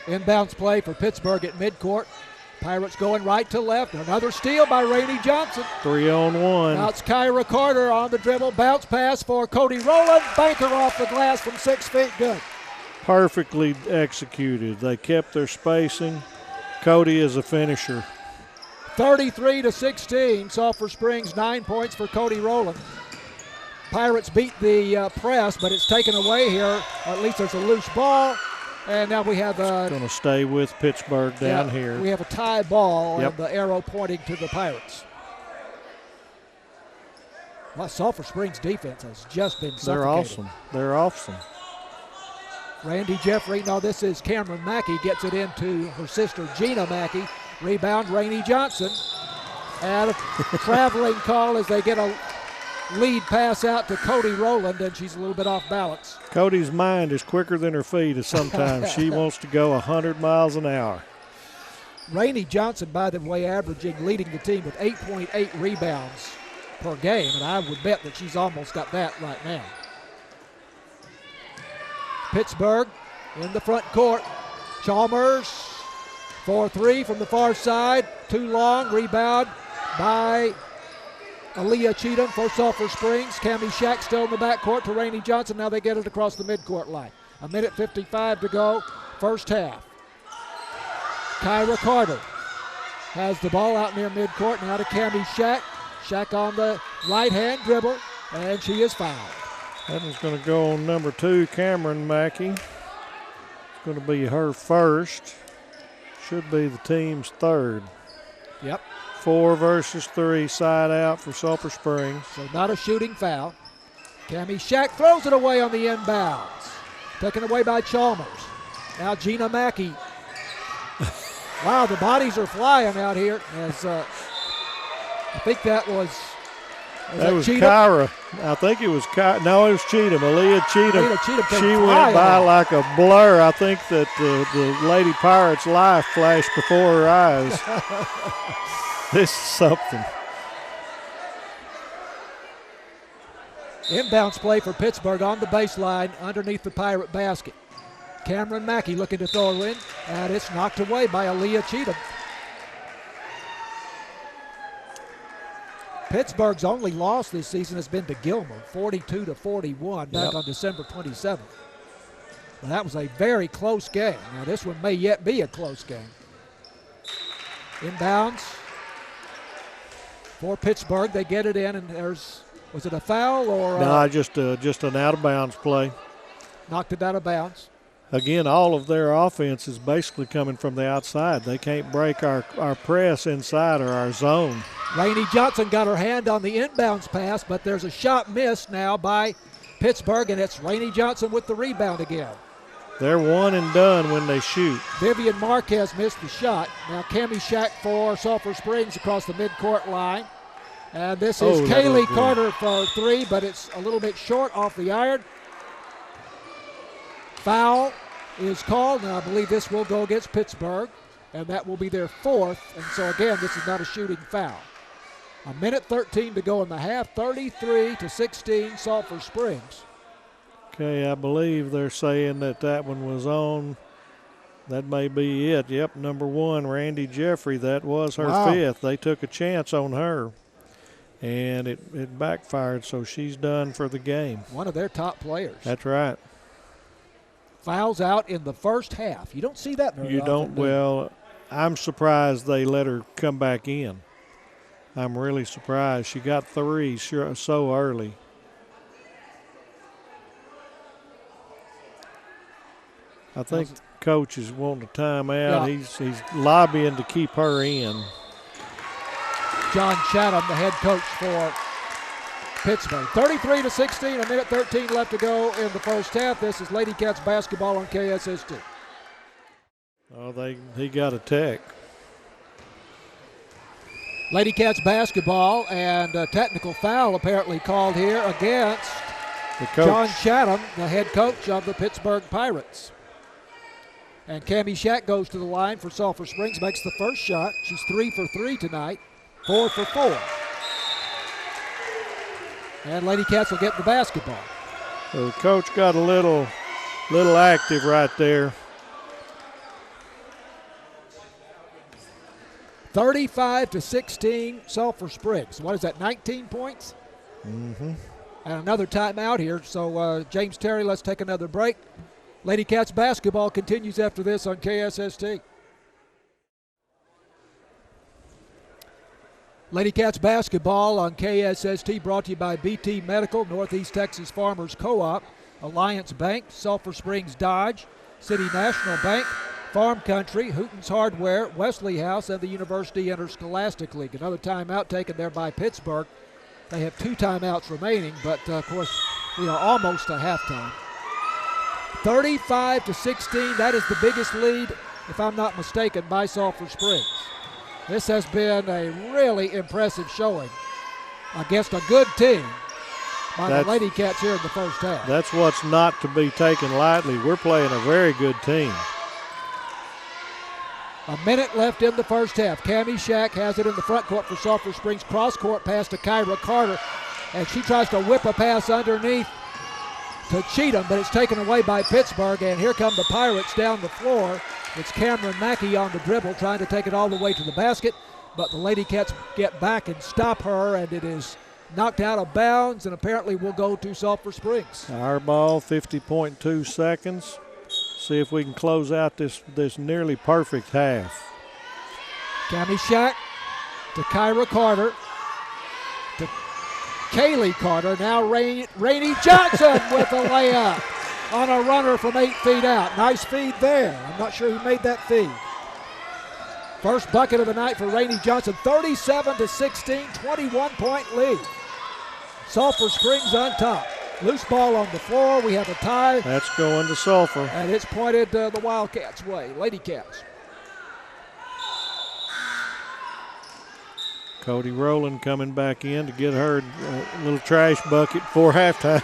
Inbounds play for Pittsburg at midcourt. Pirates going right to left. Another steal by Rainey Johnson. 3-on-1. Now it's Kyra Carter on the dribble. Bounce pass for Cody Rowland. Banker off the glass from 6 feet. Good. Perfectly executed. They kept their spacing. Cody is a finisher. 33-16. Sulphur Springs, 9 points for Cody Rowland. Pirates beat the press, but it's taken away here. Or at least there's a loose ball. And now we have going to stay with Pittsburg down here. We have a tie ball, and the arrow pointing to the Pirates. Well, Sulphur Springs defense has just been suffocating. They're awesome. Randy Jeffrey, no, this is Cameron Mackey, gets it into her sister Gina Mackey. Rebound, Rainey Johnson. And a traveling call as they get a lead pass out to Cody Rowland, and she's a little bit off balance. Cody's mind is quicker than her feet, and sometimes she wants to go 100 miles an hour. Rainey Johnson, by the way, leading the team with 8.8 rebounds per game, and I would bet that she's almost got that right now. Pittsburg in the front court. Chalmers for three from the far side. Too long. Rebound by Aaliyah Cheatham for Sulphur Springs. Cammie Shack still in the backcourt to Rainey Johnson. Now they get it across the midcourt line. 1:55 to go, first half. Kyra Carter has the ball out near midcourt. Now to Cammie Shack. Shack on the right-hand dribble, and she is fouled. That is going to go on number 2, Cameron Mackey. It's going to be her first. Should be the team's third. Yep. 4 versus 3, side out for Sulphur Springs. So not a shooting foul. Cammie Shack throws it away on the inbounds. Taken away by Chalmers. Now Gina Mackey. Wow, the bodies are flying out here. As I think that was Cheatham? Kyra. I think it was Kyra. No, it was Cheatham. Aaliyah Cheatham. She went by like a blur. I think that the Lady Pirates' life flashed before her eyes. This is something. Inbounds play for Pittsburg on the baseline underneath the Pirate basket. Cameron Mackey looking to throw her in, and it's knocked away by Aaliyah Cheatham. Pittsburgh's only loss this season has been to Gilmer, 42-41, back Yep. on December 27th. Well, that was a very close game. Now, this one may yet be a close game. Inbounds for Pittsburgh. They get it in, and was it a foul or? No, just an out-of-bounds play. Knocked it out of bounds. Again, all of their offense is basically coming from the outside. They can't break our press inside or our zone. Rainey Johnson got her hand on the inbounds pass, but there's a shot missed now by Pittsburgh, and it's Rainey Johnson with the rebound again. They're one and done when they shoot. Vivian Marquez missed the shot. Now Cammie Shack for Sulphur Springs across the midcourt line. And this is Kaylee Carter for three, but it's a little bit short off the iron. Foul is called, and I believe this will go against Pittsburgh, and that will be their fourth. And so, again, this is not a shooting foul. 1:13 to go in the half, 33-16, Sulphur Springs. Okay, I believe they're saying that one was on. That may be it. Yep, number 1, Randy Jeffrey. That was her fifth. They took a chance on her, and it backfired, so she's done for the game. One of their top players. That's right. Fouls out in the first half. You don't see that very often. You don't. Well, I'm surprised they let her come back in. I'm really surprised. She got 3 so early. I think coach is wanting a timeout. Yeah. He's lobbying to keep her in. John Chatham, the head coach for Pittsburgh. 33-16, 1:13 left to go in the first half. This is Lady Cats basketball on KSST. Oh, he got a tech. Lady Cats basketball, and a technical foul apparently called here against John Chatham, the head coach of the Pittsburgh Pirates. And Cammie Shack goes to the line for Sulphur Springs, makes the first shot. She's 3 for 3 tonight, 4 for 4. And Lady Cats will get the basketball. So the coach got a little active right there. 35-16, Sulphur Springs. What is that, 19 points? Mm-hmm. And another timeout here. So, James Terry, let's take another break. Lady Cats basketball continues after this on KSST. Lady Cats basketball on KSST brought to you by BT Medical, Northeast Texas Farmers Co-op, Alliance Bank, Sulphur Springs Dodge, City National Bank, Farm Country, Hooten's Hardware, Wesley House, and the University Interscholastic League. Another timeout taken there by Pittsburgh. They have 2 timeouts remaining, but of course we are almost to halftime. 35-16, that is the biggest lead, if I'm not mistaken, by Sulphur Springs. This has been a really impressive showing against a good team by the Lady Cats here in the first half. That's what's not to be taken lightly. We're playing a very good team. A minute left in the first half. Cammie Shack has it in the front court for Sulphur Springs. Cross-court pass to Kyra Carter, and she tries to whip a pass underneath to Cheatham, but it's taken away by Pittsburgh, and here come the Pirates down the floor. It's Cameron Mackey on the dribble trying to take it all the way to the basket, but the Lady Cats get back and stop her, and it is knocked out of bounds and apparently will go to Sulphur Springs. Our ball, 50.2 seconds. See if we can close out this nearly perfect half. Cammie Shack to Kyra Carter to Kaylee Carter. Now Rainey Johnson with a layup on a runner from 8 feet out. Nice feed there. I'm not sure who made that feed. First bucket of the night for Rainey Johnson. 37-16, 21-point lead. Sulphur Springs on top. Loose ball on the floor. We have a tie. That's going to Sulphur. And it's pointed the Wildcats' way. Lady Cats. Cody Rowland coming back in to get her a little trash bucket before halftime.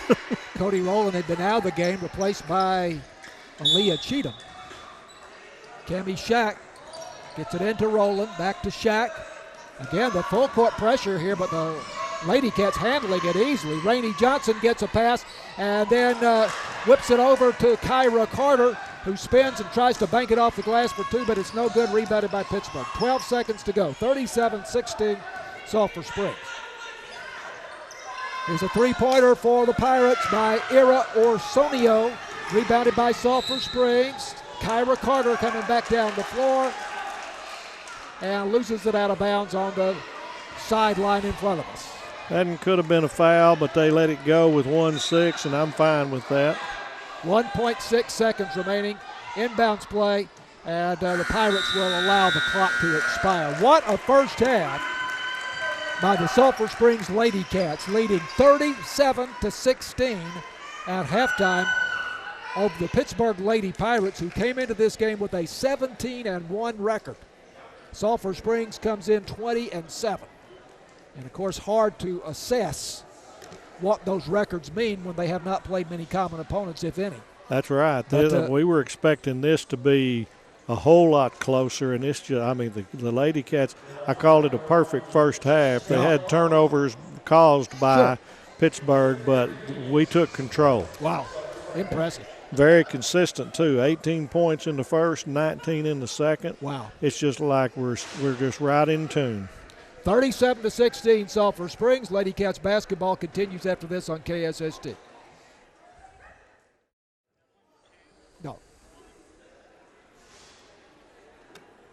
Cody Rowland had been out of the game, replaced by Aaliyah Cheatham. Cammie Shack gets it into Rowland, back to Shack. Again, the full court pressure here, but the Lady Cats handling it easily. Rainey Johnson gets a pass and then whips it over to Kyra Carter, who spins and tries to bank it off the glass for 2, but it's no good. Rebounded by Pittsburgh. 12 seconds to go. 37-16, Sulphur Springs. Here's a three-pointer for the Pirates by Ira Orsonio. Rebounded by Sulphur Springs. Kyra Carter coming back down the floor and loses it out of bounds on the sideline in front of us. That could have been a foul, but they let it go with 1-6, and I'm fine with that. 1.6 seconds remaining. Inbounds play, and the Pirates will allow the clock to expire. What a first half by the Sulphur Springs Lady Cats, leading 37-16 at halftime over the Pittsburg Lady Pirates, who came into this game with a 17-1 record. Sulphur Springs comes in 20-7. And, of course, hard to assess what those records mean when they have not played many common opponents, if any. That's right. But, we were expecting this to be a whole lot closer, and it's just, I mean, the Lady Cats, I called it a perfect first half. They had turnovers caused by Pittsburg, but we took control. Wow, impressive. Very consistent, too. 18 points in the first, 19 in the second. Wow. It's just like we're just right in tune. 37-16, Sulphur Springs. Lady Cats basketball continues after this on KSST. No.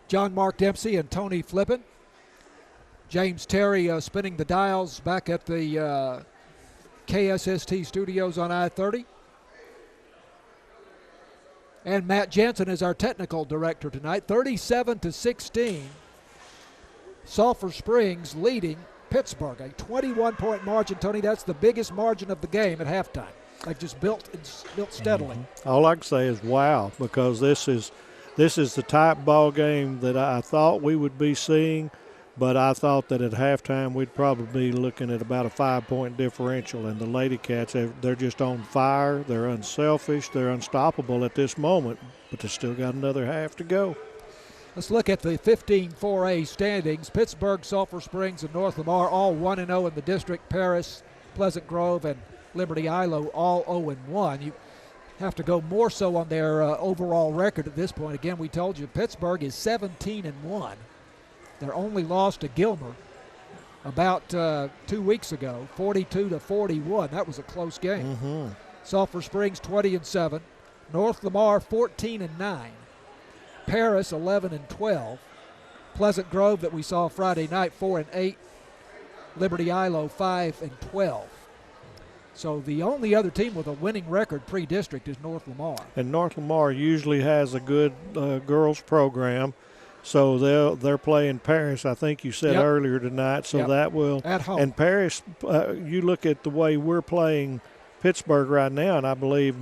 John Mark Dempsey and Tony Flippin. James Terry spinning the dials back at the KSST studios on I-30. And Matt Jansen is our technical director tonight. 37-16. Sulphur Springs leading Pittsburg. A 21-point margin, Tony. That's the biggest margin of the game at halftime. They've just built steadily. All I can say is wow, because this is the type ball game that I thought we would be seeing, but I thought that at halftime we'd probably be looking at about a 5-point differential. And the Lady Cats, they're just on fire. They're unselfish. They're unstoppable at this moment, but they still got another half to go. Let's look at the 15-4A standings. Pittsburg, Sulphur Springs, and North Lamar all 1-0 in the district. Paris, Pleasant Grove, and Liberty Ilo all 0-1. You have to go more so on their overall record at this point. Again, we told you Pittsburg is 17-1. Their only loss to Gilmer about 2 weeks ago, 42-41. That was a close game. Mm-hmm. Sulphur Springs 20-7. North Lamar 14-9. Paris 11-12. Pleasant Grove that we saw Friday night 4-8. Liberty Ilo 5-12. So the only other team with a winning record pre-district is North Lamar. And North Lamar usually has a good girls program, so they're playing Paris. I think you said earlier tonight. So that will at home. And Paris, you look at the way we're playing Pittsburg right now, and I believe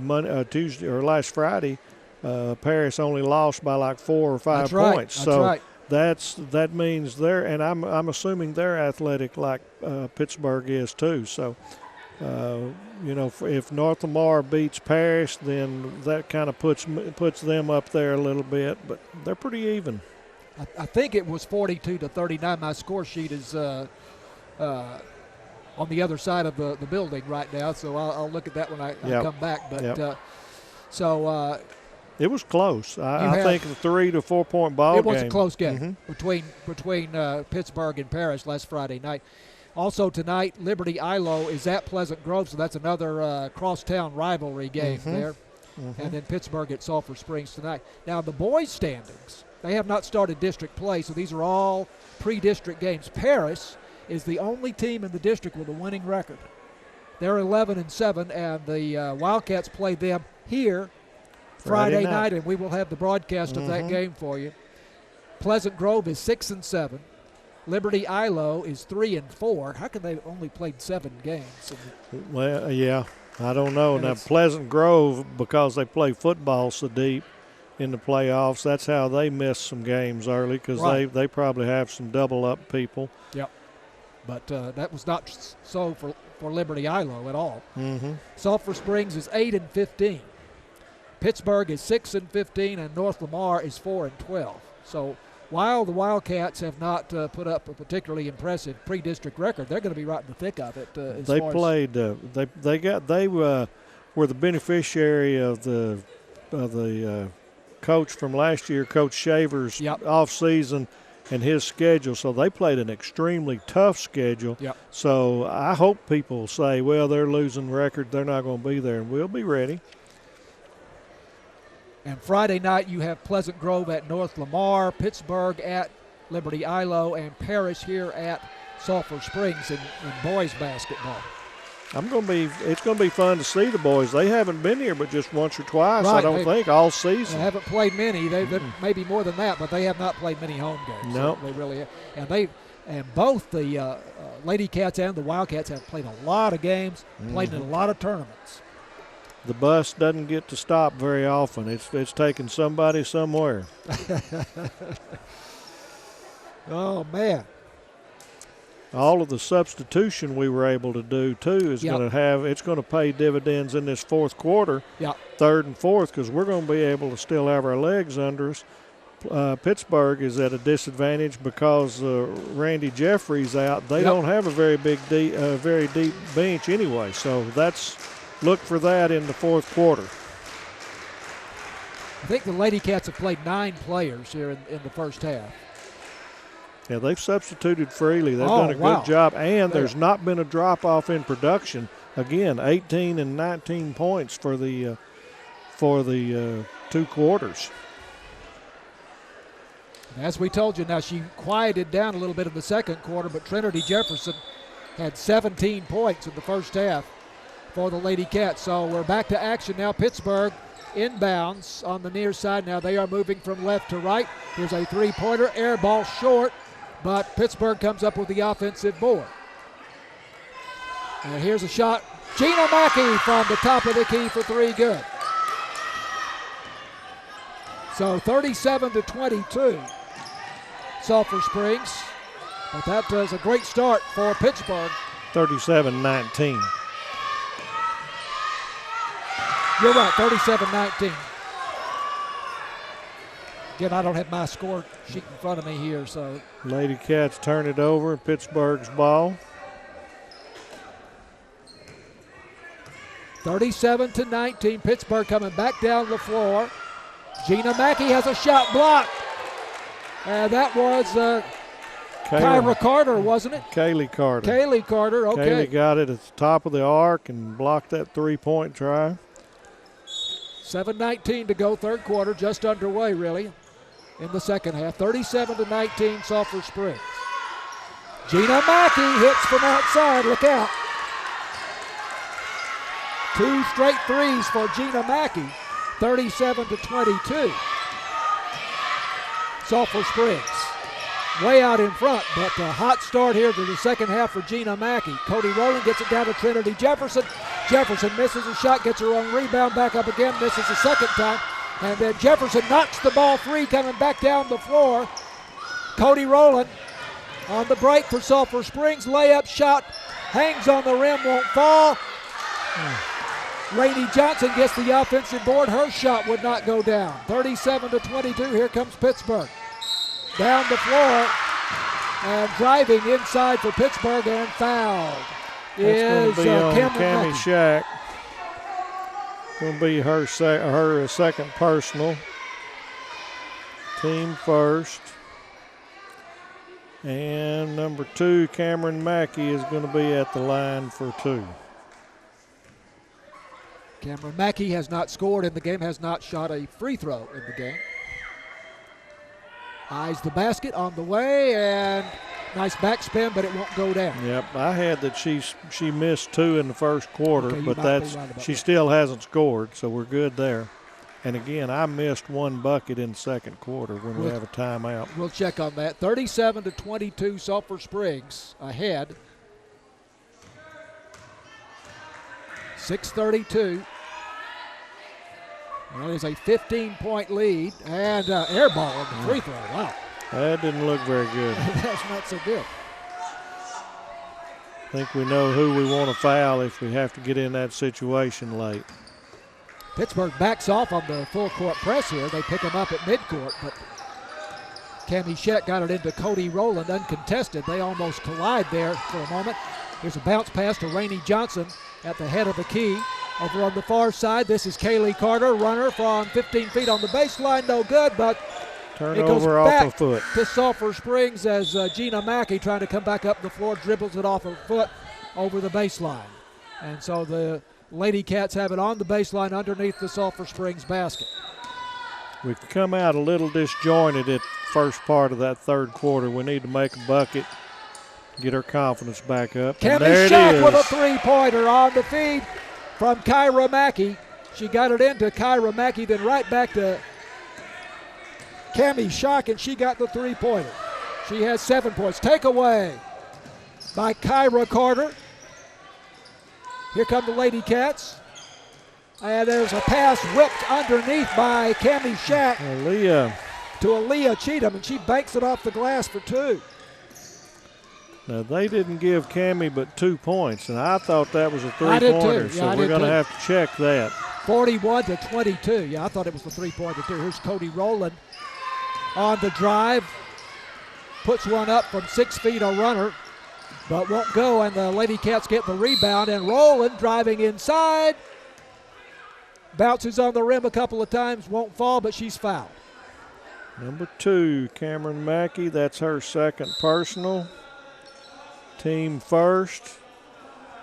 Tuesday or last Friday. Paris only lost by like 4 or 5 points. That's so right. that means they're, and I'm assuming they're athletic like Pittsburg is too. So if North Lamar beats Paris, then that kind of puts them up there a little bit. But they're pretty even. I think it was 42-39. My score sheet is on the other side of the building right now, so I'll look at that when I come back. But it was close. I think a 3 to 4 point ball game. It was a close game between Pittsburg and Paris last Friday night. Also tonight, Liberty Ilo is at Pleasant Grove, so that's another crosstown rivalry game there. And then Pittsburg at Sulphur Springs tonight. Now the boys' standings, they have not started district play, so these are all pre-district games. Paris is the only team in the district with a winning record. They're 11-7, and the Wildcats play them here Friday night, and we will have the broadcast of that game for you. Pleasant Grove is 6-7. Liberty Ilo is 3-4. How can they only played 7 games? Well, yeah, I don't know. Now Pleasant Grove, because they play football so deep in the playoffs, that's how they missed some games early, because they probably have some double up people. Yep. But that was not so for Liberty Ilo at all. Sulphur Springs is 8-15. Pittsburg is 6-15, and North Lamar is 4-12. So while the Wildcats have not put up a particularly impressive pre-district record, they're going to be right in the thick of it. They were the beneficiary of the coach from last year, Coach Shaver's off season, and his schedule. So they played an extremely tough schedule. Yep. So I hope people say, well, they're losing record, they're not going to be there, and we'll be ready. And Friday night you have Pleasant Grove at North Lamar, Pittsburg at Liberty Ilo, and Parrish here at Sulphur Springs in boys basketball. It's going to be fun to see the boys. They haven't been here but just once or twice, right. I don't think, all season. They haven't played many. They maybe more than that, but they have not played many home games. No. So they really have. And both the Lady Cats and the Wildcats have played a lot of games, played in a lot of tournaments. The bus doesn't get to stop very often. It's taking somebody somewhere. Oh, man. All of the substitution we were able to do, too, is going to pay dividends in this fourth quarter, third and fourth, because we're going to be able to still have our legs under us. Pittsburg is at a disadvantage because Randy Jeffrey's out. They don't have a very deep bench anyway, so look for that in the fourth quarter. I think the Lady Cats have played 9 players here in the first half. Yeah, they've substituted freely. They've done a good job, and there's not been a drop-off in production. Again, 18 and 19 points for the 2 quarters. As we told you, now she quieted down a little bit in the second quarter, but Trinity Jefferson had 17 points in the first half for the Lady Cats. So we're back to action now. Pittsburg inbounds on the near side. Now they are moving from left to right. Here's a three-pointer, air ball short, but Pittsburg comes up with the offensive board. And here's a shot. Gina Mackey from the top of the key for 3, good. So 37-22, Sulphur Springs. But that was a great start for Pittsburg. 37-19. You're right, 37-19. Again, I don't have my score sheet in front of me here, so. Lady Cats turn it over, Pittsburgh's ball. 37-19, Pittsburgh coming back down the floor. Gina Mackey has a shot blocked. And that was Kyra Carter, wasn't it? Kaylee Carter. Kaylee Carter, okay. Kaylee got it at the top of the arc and blocked that three-point try. 7:19 to go, third quarter, just underway, really, in the second half. 37-19, Sulphur Springs. Gina Mackey hits from outside. Look out. 2 straight threes for Gina Mackey. 37-22. Sulphur Springs way out in front, but a hot start here to the second half for Gina Mackey. Cody Rowland gets it down to Trinity Jefferson. Jefferson misses a shot, gets her own rebound, back up again, misses a second time. And then Jefferson knocks the ball free, coming back down the floor. Cody Rowland on the break for Sulphur Springs. Layup shot, hangs on the rim, won't fall. Rainey Johnson gets the offensive board. Her shot would not go down. 37-22, here comes Pittsburgh. Down the floor and driving inside for Pittsburgh and fouled. That's going to be on Cammie Mackey. Shack. Going to be her second personal. Team first. And number 2, Cameron Mackey, is going to be at the line for 2. Cameron Mackey has not scored in the game, has not shot a free throw in the game. Eyes the basket on the way, and nice backspin, but it won't go down. Yep, I had that she missed 2 in the first quarter, Okay, but she that. still hasn't scored, so we're good there. And again, I missed 1 bucket in the second quarter when we have a timeout. We'll check on that. 37-22, Sulphur Springs ahead. 6:32. Well, there's a 15-point lead, and air ball on the free throw. Wow. That didn't look very good. That's not so good. I think we know who we want to foul if we have to get in that situation late. Pittsburgh backs off on the full court press here. They pick him up at midcourt, but Cammie Shack got it into Cody Rowland uncontested. They almost collide there for a moment. Here's a bounce pass to Rainey Johnson at the head of the key. Over on the far side, this is Kaylee Carter, runner from 15 feet on the baseline, no good, but Turnover off a foot. To Sulphur Springs as Gina Mackey trying to come back up the floor, dribbles it off her foot over the baseline. And so the Lady Cats have it on the baseline underneath the Sulphur Springs basket. We've come out a little disjointed at first part of that third quarter. We need to make a bucket, get our confidence back up. Cammy Shack with a three-pointer on the feed from Kyra Mackey. She got it into Kyra Mackey, then right back to Cammy Shack, and she got the three-pointer. She has 7 points. Takeaway by Kyra Carter. Here come the Lady Cats. And there's a pass whipped underneath by Cammy Shack to Aaliyah Cheatham, and she banks it off the glass for 2. Now, they didn't give Cammy but 2 points, and I thought that was a I did three-pointer, too. so we're going to have to check that. 41-22. Yeah, I thought it was the three-pointer too. Here's Cody Rowland on the drive. Puts one up from 6 feet, a runner, but won't go, and the Lady Cats get the rebound, and Rowland driving inside. Bounces on the rim a couple of times, won't fall, but she's fouled. Number 2, Cameron Mackey. That's her second personal. Team first.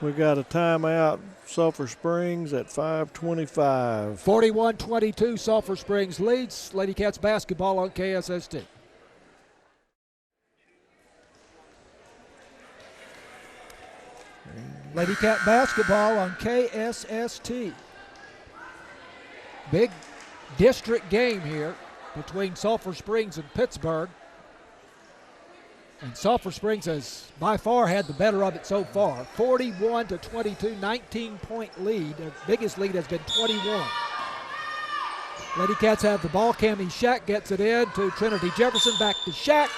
We got a timeout, Sulphur Springs at 5:25. 41-22, Sulphur Springs leads. Lady Cats basketball on KSST. Lady Cat basketball on KSST. Big district game here between Sulphur Springs and Pittsburg. And Sulphur Springs has by far had the better of it so far. 41-22, 19-point lead. Their biggest lead has been 21. Lady Cats have the ball. Cammy Shack gets it in to Trinity Jefferson. Back to Shack.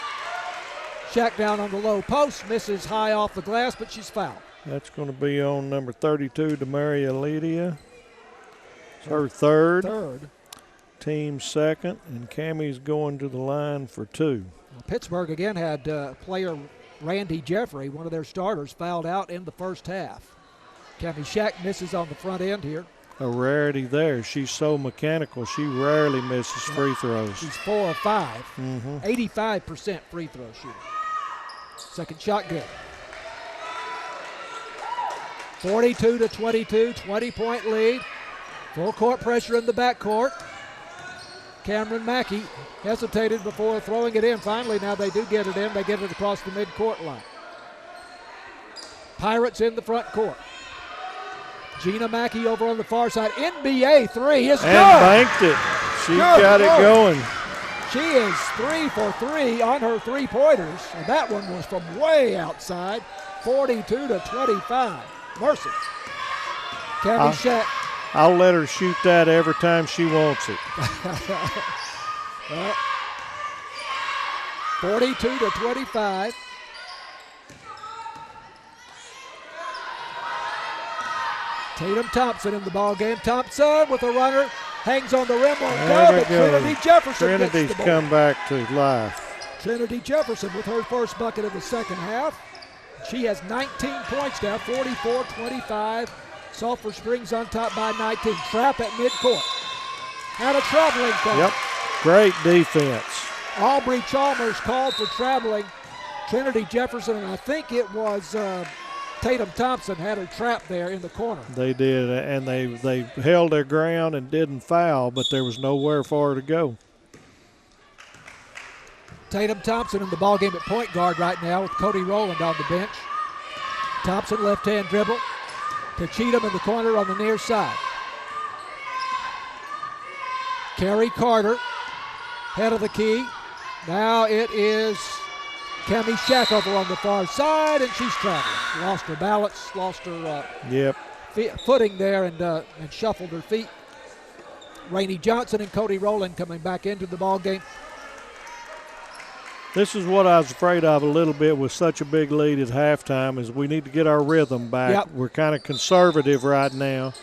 Shack down on the low post. Misses high off the glass, but she's fouled. That's going to be on number 32, Demaria Lydia. It's her third. Team second, and Cammy's going to the line for 2. Well, Pittsburg again had player Randy Jeffrey, one of their starters, fouled out in the first half. Cammy Shack misses on the front end here. A rarity there. She's so mechanical. She rarely misses free throws. She's 4 of 5. 85% free throw shooter. Second shot good. 42-22, 20-point lead. Full court pressure in the backcourt. Cameron Mackey hesitated before throwing it in. Finally, now they do get it in. They get it across the midcourt line. Pirates in the front court. Gina Mackey over on the far side. NBA 3 is good. And banked it. She got it going. She is 3 for 3 on her three-pointers, and that one was from way outside. 42-25. Mercy. Cammy Shack. I'll let her shoot that every time she wants it. Well, 42-25. Tatum Thompson in the ball game. Thompson with a runner, hangs on the rim, won't go, but Trinity Jefferson Trinity gets the ball. come back to life. Trinity Jefferson with her first bucket of the second half. She has 19 points now, 44-25. Sulphur Springs on top by 19. Trap at midcourt. And a traveling call. Yep, great defense. Aubrey Chalmers called for traveling. Trinity Jefferson, and I think it was Tatum Thompson had a trap there in the corner. They did, and they held their ground and didn't foul, but there was nowhere for her to go. Tatum Thompson in the ballgame at point guard right now with Cody Rowland on the bench. Thompson left-hand dribble to Cheatham in the corner on the near side. Carrie Carter, head of the key. Now it is Cammy Shack over on the far side, and she's traveling. Lost her balance, lost her footing there, and shuffled her feet. Rainey Johnson and Cody Rowland coming back into the ball game. This is what I was afraid of a little bit with such a big lead at halftime, is we need to get our rhythm back. Yep. We're kind of conservative right now,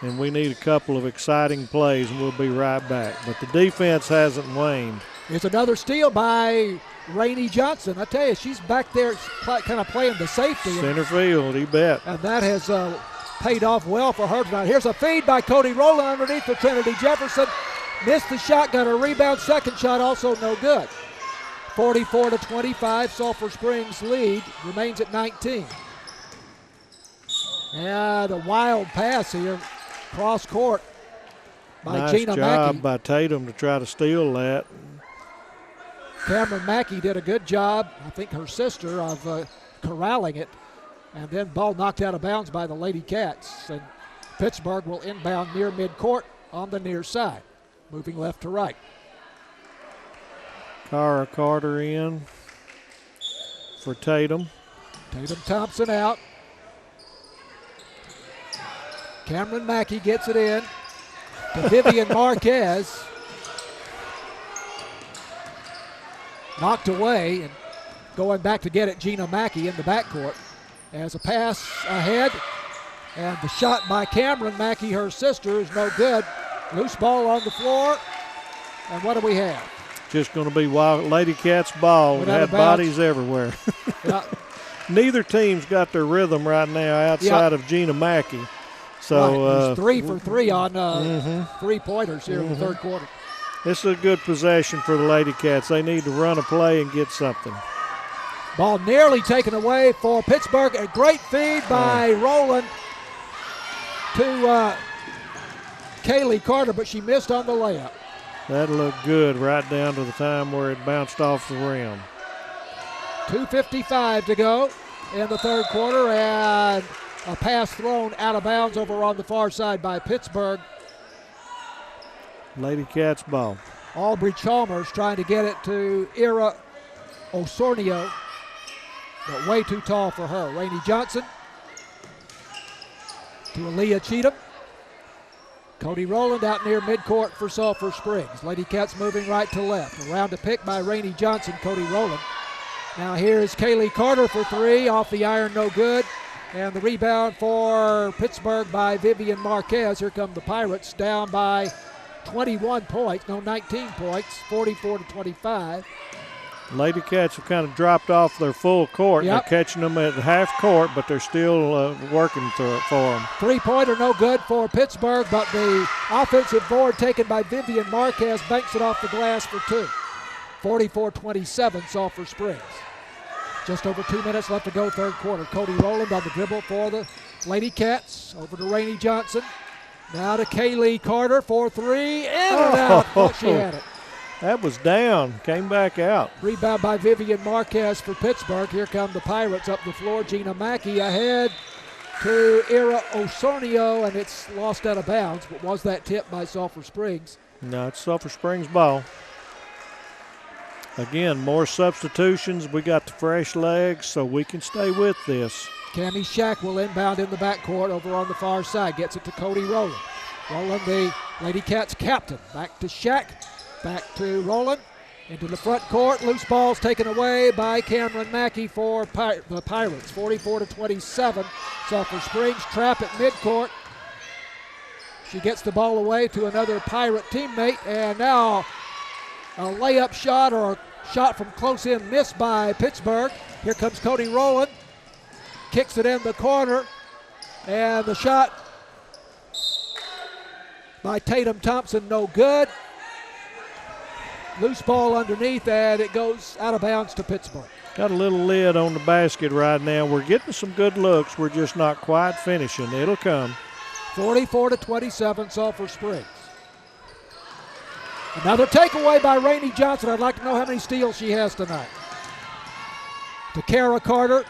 and we need a couple of exciting plays, and we'll be right back. But the defense hasn't waned. Here's another steal by Rainey Johnson. I tell you, she's back there kind of playing the safety. Center field, you bet. And that has paid off well for her tonight. Here's a feed by Cody Rowland underneath for Trinity Jefferson. Missed the shot, got a rebound. Second shot also no good. 44-25, Sulphur Springs lead. Remains at 19. Yeah, the wild pass here. Cross court by Gina Mackey. Nice job Mackey. by Tatum to try to steal that. Cameron Mackey did a good job, I think her sister, of corralling it. And then ball knocked out of bounds by the Lady Cats. And Pittsburg will inbound near midcourt on the near side, moving left to right. Cara Carter in for Tatum. Tatum Thompson out. Cameron Mackey gets it in to Vivian Marquez. Knocked away and going back to get it, Gina Mackey in the backcourt. As a pass ahead, and the shot by Cameron Mackey, her sister, is no good. Loose ball on the floor, and what do we have? Just going to be wild. Lady Cats ball. It had bodies everywhere. Yeah. Neither team's got their rhythm right now outside of Gina Mackey. So right. It was 3 for 3 on three-pointers here in the third quarter. This is a good possession for the Lady Cats. They need to run a play and get something. Ball nearly taken away for Pittsburgh. A great feed by Rowland to Kaylee Carter, but she missed on the layup. That looked good right down to the time where it bounced off the rim. 2:55 to go in the third quarter, and a pass thrown out of bounds over on the far side by Pittsburgh. Lady Cats ball. Aubrey Chalmers trying to get it to Ira Osornio, but way too tall for her. Rainey Johnson to Aaliyah Cheatham. Cody Rowland out near midcourt for Sulphur Springs. Lady Cats moving right to left. Around to pick by Rainey Johnson, Cody Rowland. Now here's Kaylee Carter for three. Off the iron, no good. And the rebound for Pittsburgh by Vivian Marquez. Here come the Pirates down by 21 points. No, 19 points. 44-25. Lady Cats have kind of dropped off their full court. Yep. They're catching them at half court, but they're still working for them. Three-pointer no good for Pittsburgh, but the offensive board taken by Vivian Marquez banks it off the glass for two. 44-27, Sulphur Springs. Just over 2 minutes left to go, third quarter. Cody Rowland on the dribble for the Lady Cats. Over to Rainey Johnson. Now to Kaylee Carter for three. In and out. Thought she had it. That was down. Came back out. Rebound by Vivian Marquez for Pittsburgh. Here come the Pirates up the floor. Gina Mackey ahead to Ira Osornio, and it's lost out of bounds. But was that tip by Sulphur Springs? No, it's Sulphur Springs ball. Again, more substitutions. We got the fresh legs, so we can stay with this. Cammie Shack will inbound in the backcourt over on the far side. Gets it to Cody Rowland. Rowland, the Lady Cats captain. Back to Shack. Back to Rowland. Into the front court. Loose balls taken away by Cameron Mackey for the Pirates. 44-27. Sulphur Springs trap at midcourt. She gets the ball away to another Pirate teammate. And now a layup shot or a shot from close in missed by Pittsburgh. Here comes Cody Rowland. Kicks it in the corner. And the shot by Tatum Thompson, no good. Loose ball underneath, and it goes out of bounds to Pittsburgh. Got a little lid on the basket right now. We're getting some good looks. We're just not quite finishing. It'll come. 44-27, Sulphur Springs. Another takeaway by Rainey Johnson. I'd like to know how many steals she has tonight. To Cara Carter.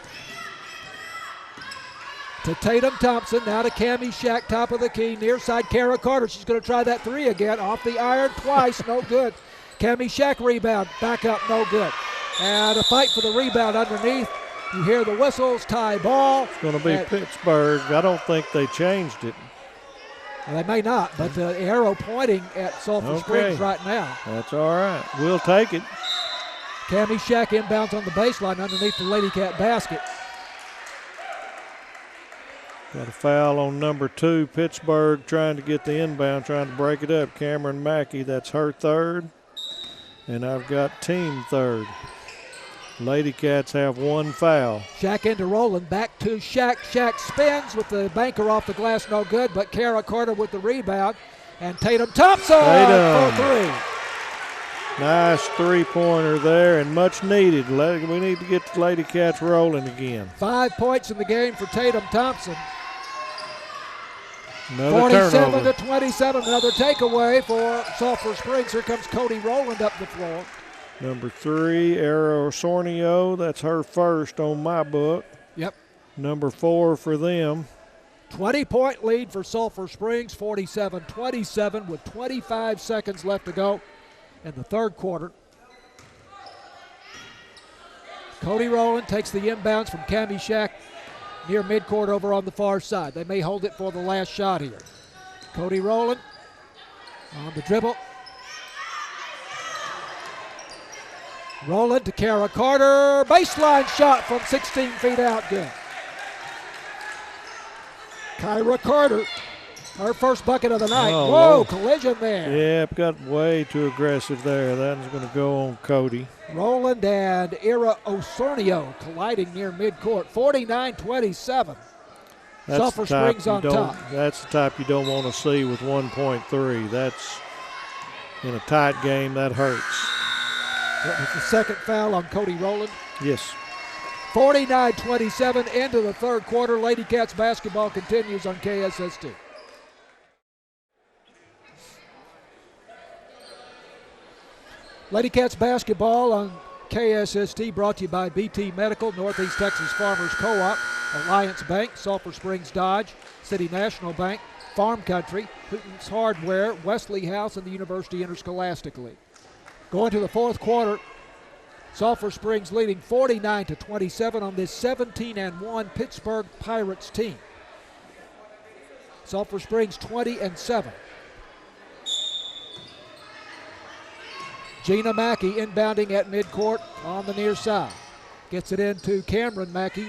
To Tatum Thompson. Now to Cammie Shack, top of the key. Near side, Cara Carter. She's going to try that three again. Off the iron twice. No good. Cammie Shack rebound. Back up. No good. And a fight for the rebound underneath. You hear the whistles. Tie ball. It's going to be Pittsburgh. I don't think they changed it. Well, they may not, but the arrow pointing at Sulphur Springs right now. That's all right. We'll take it. Cammie Shack inbounds on the baseline underneath the Lady Cat basket. Got a foul on number 2. Pittsburgh trying to get the inbound, trying to break it up. Cameron Mackey, that's her third. And I've got team third. Lady Cats have one foul. Shack into Rowland, back to Shack. Shack spins with the banker off the glass, no good, but Cara Carter with the rebound. And Tatum Thompson for three. Nice three-pointer there and much needed. We need to get the Lady Cats rolling again. 5 points in the game for Tatum Thompson. Another 47-27, another takeaway for Sulphur Springs. Here comes Cody Rowland up the floor. Number 3, Era Osornio. That's her first on my book. Yep. Number 4 for them. 20-point lead for Sulphur Springs, 47-27 with 25 seconds left to go in the third quarter. Cody Rowland takes the inbounds from Cammie Shack near midcourt over on the far side. They may hold it for the last shot here. Cody Rowland on the dribble. Rowland to Kara Carter. Baseline shot from 16 feet out. Good. Kyra Carter, her first bucket of the night. Oh, whoa, Lord. Collision there. Yep, got way too aggressive there. That is going to go on Cody. Rowland and Era Osornio colliding near midcourt. 49-27. Sulphur Springs on top. That's the type you don't want to see with 1.3. That's in a tight game. That hurts. That was the second foul on Cody Rowland. Yes. 49-27 into the third quarter. Lady Cats basketball continues on KSS2. Lady Cats basketball on KSST brought to you by BT Medical, Northeast Texas Farmers Co-op, Alliance Bank, Sulphur Springs Dodge, City National Bank, Farm Country, Hooten's Hardware, Wesley House, and the University Interscholastic League. Going to the fourth quarter, Sulphur Springs leading 49-27 on this 17-1 Pittsburg Pirates team. Sulphur Springs 20-7. Gina Mackey inbounding at midcourt on the near side. Gets it into Cameron Mackey,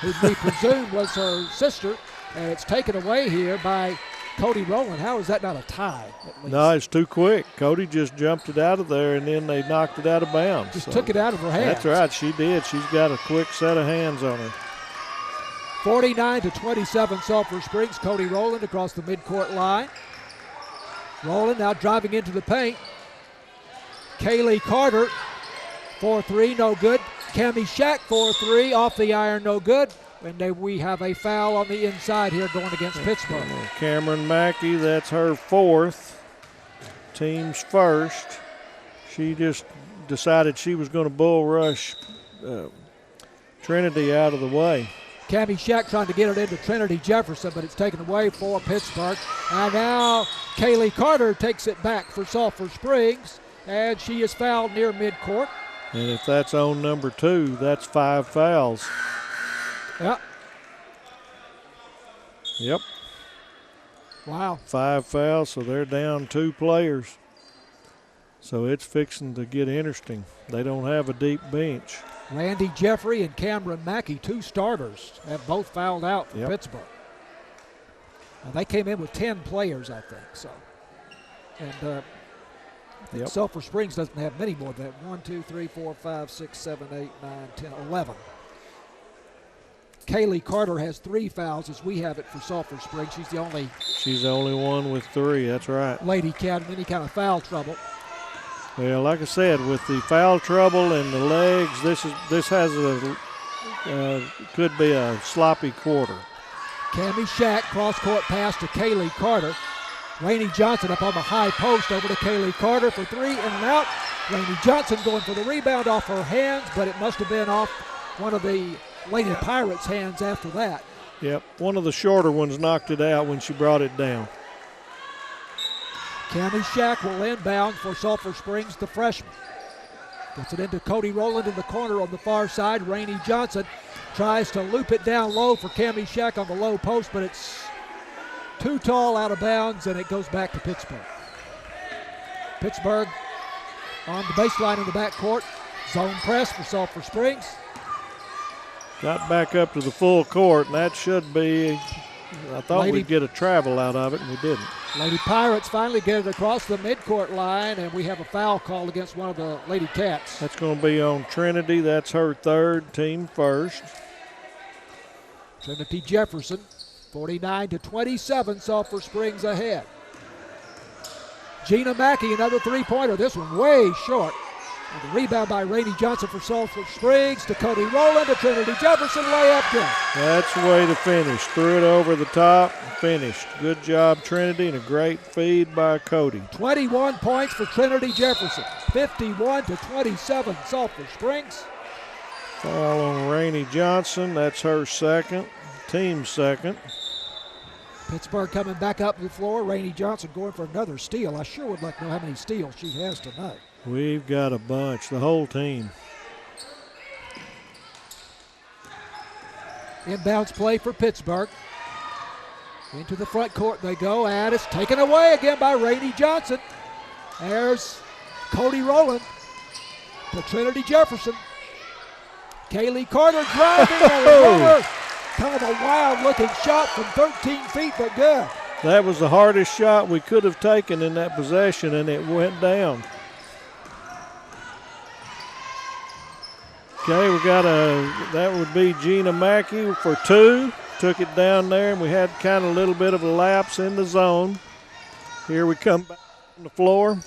who we presume was her sister, and it's taken away here by Cody Rowland. How is that not a tie? No, it's too quick. Cody just jumped it out of there, and then they knocked it out of bounds. Just took it out of her hands. That's right, she did. She's got a quick set of hands on her. 49-27 Sulphur Springs. Cody Rowland across the midcourt line. Rowland now driving into the paint. Kaylee Carter, 4-3, no good. Cammie Shack, 4-3, off the iron, no good. And we have a foul on the inside here going against Pittsburg. Cameron Mackey, that's her fourth. Team's first. She just decided she was going to bull rush Trinity out of the way. Cammie Shack trying to get it into Trinity Jefferson, but it's taken away for Pittsburg. And now Kaylee Carter takes it back for Sulphur Springs, and she is fouled near midcourt. And if that's on number 2, that's 5 fouls. Yep. Yep. Wow. 5 fouls, so they're down 2 players. So it's fixing to get interesting. They don't have a deep bench. Randy Jeffrey and Cameron Mackey, 2 starters, have both fouled out for Pittsburgh. And they came in with 10 players, I think. So, and I think Sulphur Springs doesn't have many more than that. 1, 2, 3, 4, 5, 6, 7, 8, 9, 10, 11. Kaylee Carter has 3 fouls as we have it for Sulphur Springs. She's the only one with 3. That's right. Lady Cat in any kind of foul trouble. Well, like I said, with the foul trouble and the legs, this has could be a sloppy quarter. Cammie Shack cross-court pass to Kaylee Carter. Rainey Johnson up on the high post over to Kaylee Carter for 3 in and out. Rainey Johnson going for the rebound off her hands, but it must have been off one of the Lady Pirates' hands after that. Yep, one of the shorter ones knocked it out when she brought it down. Cammie Shack will inbound for Sulphur Springs, the freshman. Gets it into Cody Rowland in the corner on the far side. Rainey Johnson tries to loop it down low for Cammie Shack on the low post, but it's too tall out of bounds, and it goes back to Pittsburg. Pittsburg on the baseline in the backcourt. Zone press for Sulphur Springs. Got back up to the full court, and that should be, I thought we'd get a travel out of it, and we didn't. Lady Pirates finally get it across the midcourt line, and we have a foul called against one of the Lady Cats. That's going to be on Trinity. That's her 3rd, team first. Trinity Jefferson, 49-27, Sulphur Springs ahead. Gina Mackey, another three-pointer. This one way short. And the rebound by Rainey Johnson for Sulphur Springs to Cody Rowland to Trinity Jefferson. Layup good. That's the way to finish. Threw it over the top, finished. Good job, Trinity, and a great feed by Cody. 21 points for Trinity Jefferson. 51-27 Sulphur Springs. Foul on Rainey Johnson. That's her second, team's second. Pittsburg coming back up the floor. Rainey Johnson going for another steal. I sure would like to know how many steals she has tonight. We've got a bunch, the whole team. Inbounds play for Pittsburg. Into the front court they go, and it's taken away again by Rainey Johnson. There's Cody Rowland to Trinity Jefferson. Kaylee Carter driving and over. Kind of a wild-looking shot from 13 feet, but good. That was the hardest shot we could have taken in that possession, and it went down. Okay, that would be Gina Mackey for two. Took it down there, and we had kind of a little bit of a lapse in the zone. Here we come back on the floor.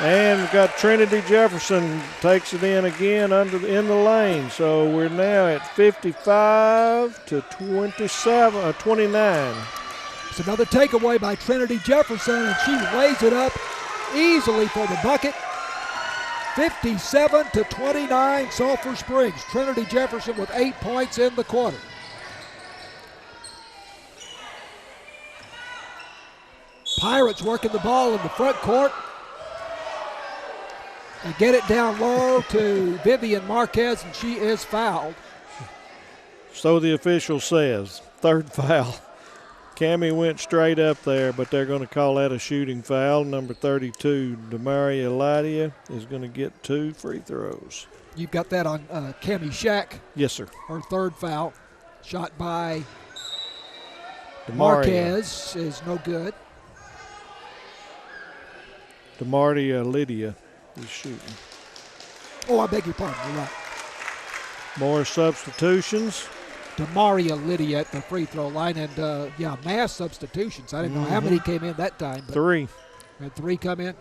And we've got Trinity Jefferson takes it in again in the lane. So we're now at 55-29. It's another takeaway by Trinity Jefferson, and she lays it up easily for the bucket. 57-29 Sulphur Springs. Trinity Jefferson with 8 points in the quarter. Pirates working the ball in the front court. They get it down low to Vivian Marquez, and she is fouled. So the official says. Third foul. Cammie went straight up there, but they're going to call that a shooting foul. Number 32, Demaria Ladia, is going to get 2 free throws. You've got that on Cammie Shack. Yes, sir. Her third foul. Shot by Demaria. Marquez is no good. Demaria Lydia is shooting. Oh, I beg your pardon. You're right. More substitutions. Demaria Lydia at the free throw line, and mass substitutions. I didn't know how many came in that time. But 3. Had 3 come in.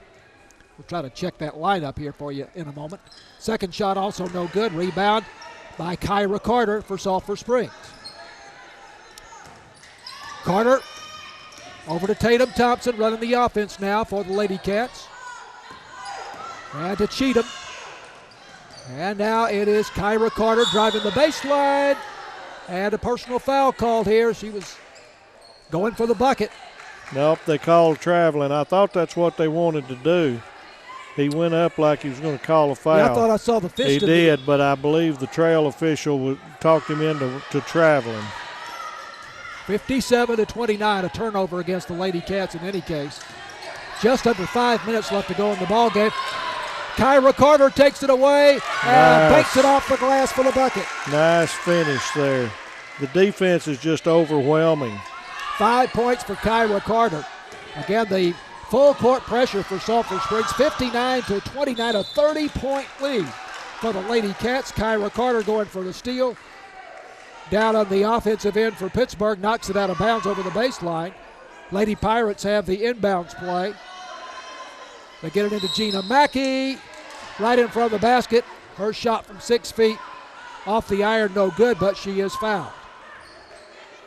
We'll try to check that lineup here for you in a moment. Second shot also no good. Rebound by Kyra Carter for Sulphur Springs. Carter over to Tatum Thompson, running the offense now for the Lady Cats. And to Cheatham. And now it is Kyra Carter driving the baseline. And a personal foul called here. She was going for the bucket. Nope, they called traveling. I thought that's what they wanted to do. He went up like he was going to call a foul. Yeah, I thought I saw the fist. He did, but I believe the trail official talked him into traveling. 57-29, a turnover against the Lady Cats in any case. Just under 5 minutes left to go in the ball game. Kyra Carter takes it away and banks it off the glass for the bucket. Nice finish there. The defense is just overwhelming. 5 points for Kyra Carter. Again, the full court pressure for Sulphur Springs, 59-29, a 30-point lead for the Lady Cats. Kyra Carter going for the steal. Down on the offensive end for Pittsburgh, knocks it out of bounds over the baseline. Lady Pirates have the inbounds play. They get it into Gina Mackey, right in front of the basket. Her shot from 6 feet off the iron, no good, but she is fouled.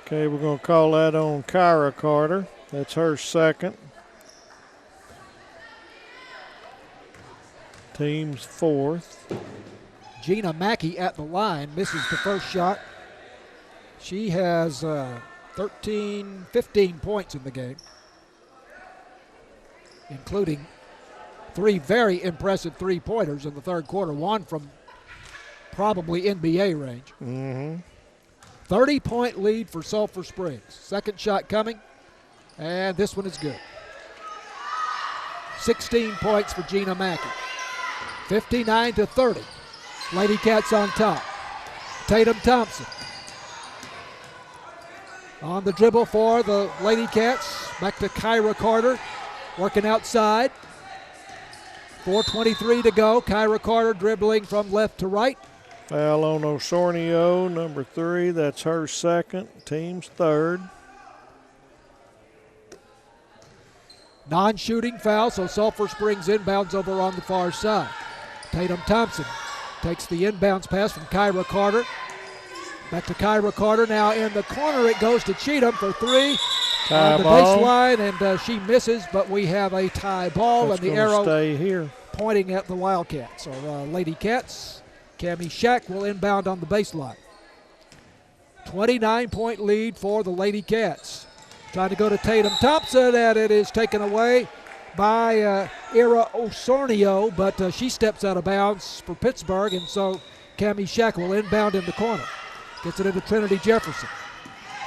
Okay, we're going to call that on Kyra Carter. That's her second. Team's fourth. Gina Mackey at the line, misses the first shot. She has 15 points in the game, including 3 very impressive three-pointers in the third quarter, one from probably NBA range. 30-point lead for Sulphur Springs. Second shot coming, and this one is good. 16 points for Gina Mackey. 59-30. Lady Cats on top. Tatum Thompson on the dribble for the Lady Cats. Back to Kyra Carter, working outside. 4:23 to go. Kyra Carter dribbling from left to right. Foul on Osornio, number 3. That's her second, team's third. Non-shooting foul, so Sulphur Springs inbounds over on the far side. Tatum Thompson takes the inbounds pass from Kyra Carter. Back to Kyra Carter. Now in the corner it goes to Cheatham for three. On the baseline, and she misses, but we have a tie ball, and the arrow stay here, pointing at the Wildcats, or Lady Cats. Cammie Shack will inbound on the baseline. 29-point lead for the Lady Cats. Trying to go to Tatum Thompson, and it is taken away by Ira Osornio, but she steps out of bounds for Pittsburg, and so Cammie Shack will inbound in the corner. Gets it into Trinity Jefferson.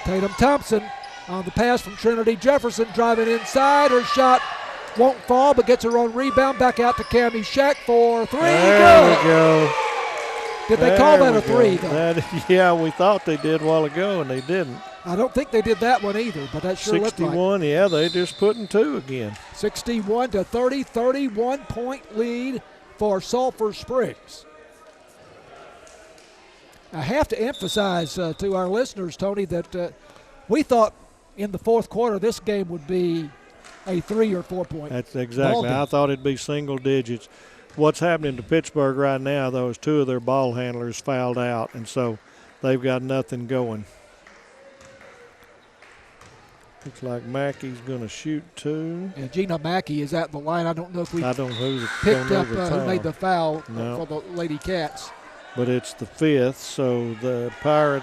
Tatum Thompson on the pass from Trinity Jefferson, driving inside. Her shot won't fall, but gets her own rebound. Back out to Cammie Shack for three. There we go. Did they call that a three, though? Yeah, we thought they did a while ago, and they didn't. I don't think they did that one either, but that sure looked like 61, yeah, they just put in two again. 61 to 30, 31-point lead for Sulphur Springs. I have to emphasize to our listeners, Tony, that we thought in the fourth quarter this game would be a 3 or 4 point. That's exactly. I thought it'd be single digits. What's happening to Pittsburgh right now, though, is two of their ball handlers fouled out, and so they've got nothing going. Looks like Mackey's going to shoot two. And Gina Mackey is at the line. I don't know if we picked up who made the foul for the Lady Cats. But it's the fifth, so the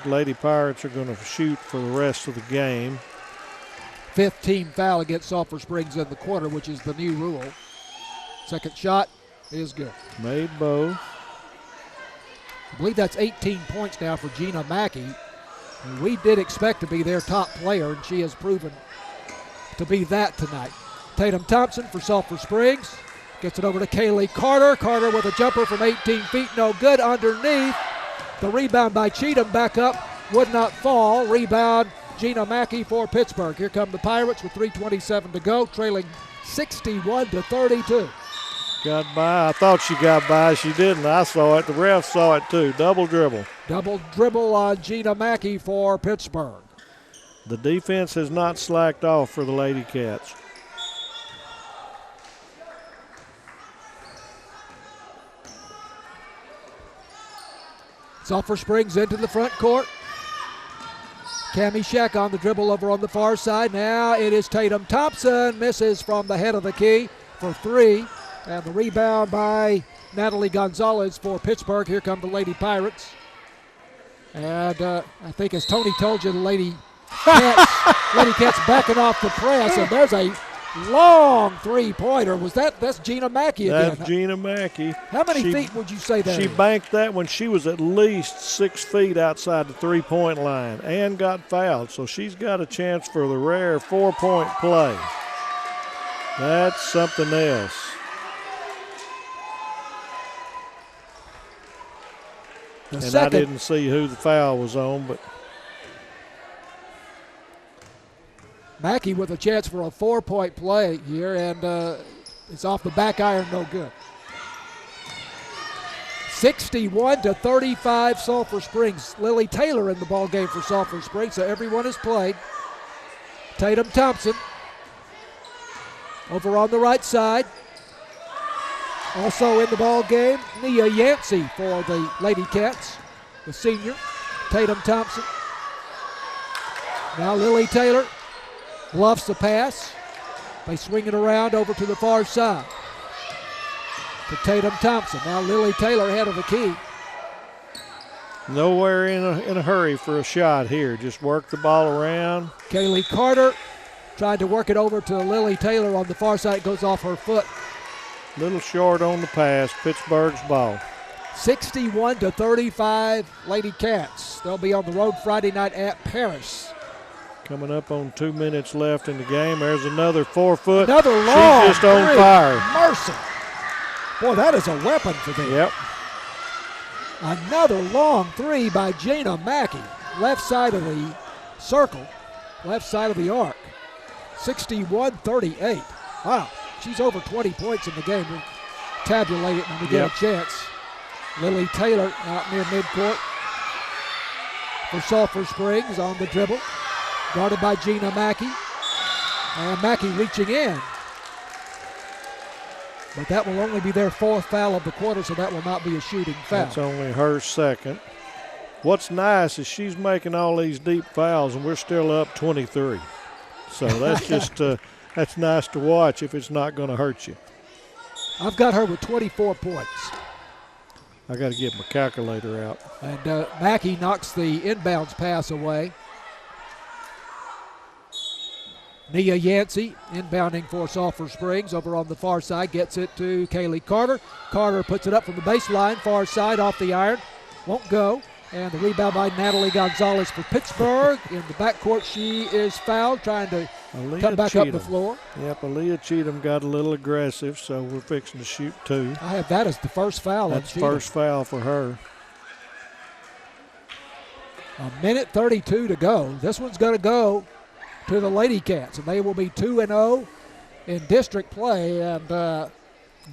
Lady Pirates are going to shoot for the rest of the game. Fifth team foul against Sulphur Springs in the quarter, which is the new rule. Second shot is good. Made both. I believe that's 18 points now for Gina Mackey. We did expect to be their top player, and she has proven to be that tonight. Tatum Thompson for Sulphur Springs. Gets it over to Kaylee Carter. Carter with a jumper from 18 feet, no good underneath. The rebound by Cheatham, back up, would not fall. Rebound, Gina Mackey for Pittsburgh. Here come the Pirates with 3:27 to go, trailing 61 to 32. Got by. I thought she got by. She didn't. I saw it. The ref saw it too. Double dribble. Double dribble on Gina Mackey for Pittsburgh. The defense has not slacked off for the Lady Cats. Sulphur Springs into the front court. Cammie Shack on the dribble over on the far side. Now it is Tatum Thompson. Misses from the head of the key for three. And the rebound by Natalie Gonzalez for Pittsburgh. Here come the Lady Pirates. And I think, as Tony told you, the Lady Cats backing off the press. And there's a long three-pointer. That's Gina Mackey again? That's Gina Mackey. How many feet would you say that She banked that when she was at least 6 feet outside the three-point line and got fouled. So she's got a chance for the rare 4-point play. That's something else. I didn't see who the foul was on, but Mackey with a chance for a 4-point play here, and it's off the back iron, no good. 61 to 35, Sulphur Springs. Lily Taylor in the ball game for Sulphur Springs, so everyone has played. Tatum Thompson over on the right side. Also in the ball game, Nia Yancey for the Lady Cats, the senior. Tatum Thompson. Now Lily Taylor bluffs the pass. They swing it around over to the far side to Tatum Thompson. Now Lily Taylor head of the key. Nowhere in a hurry for a shot here. Just work the ball around. Kaylee Carter tried to work it over to Lily Taylor on the far side. Goes off her foot. Little short on the pass. Pittsburgh's ball. 61 to 35, Lady Cats. They'll be on the road Friday night at Paris. Coming up on 2 minutes left in the game. There's another 4-foot. Another long. She's just on fire. Mercy. Boy, that is a weapon for them. Yep. Another long three by Gina Mackey. Left side of the circle. Left side of the arc. 61-38. Wow. She's over 20 points in the game. We'll tabulate it when we get a chance. Lily Taylor out near midcourt for Sulphur Springs on the dribble. Guarded by Gina Mackey. And Mackey reaching in. But that will only be their 4th foul of the quarter, so that will not be a shooting foul. That's only her 2nd. What's nice is she's making all these deep fouls, and we're still up 23. So that's just that's nice to watch if it's not going to hurt you. I've got her with 24 points. I got to get my calculator out. And Mackey knocks the inbounds pass away. Nia Yancey inbounding for Sulphur Springs over on the far side, gets it to Kaylee Carter. Carter puts it up from the baseline, far side off the iron, won't go. And the rebound by Natalie Gonzalez for Pittsburg. In the backcourt, she is fouled, trying to come back up the floor. Yep, Aaliyah Cheatham got a little aggressive, so we're fixing to shoot 2. I have that as the first foul. That's first foul for her. A minute 32 to go. This one's going to go to the Lady Cats, and they will be 2-0 in district play. And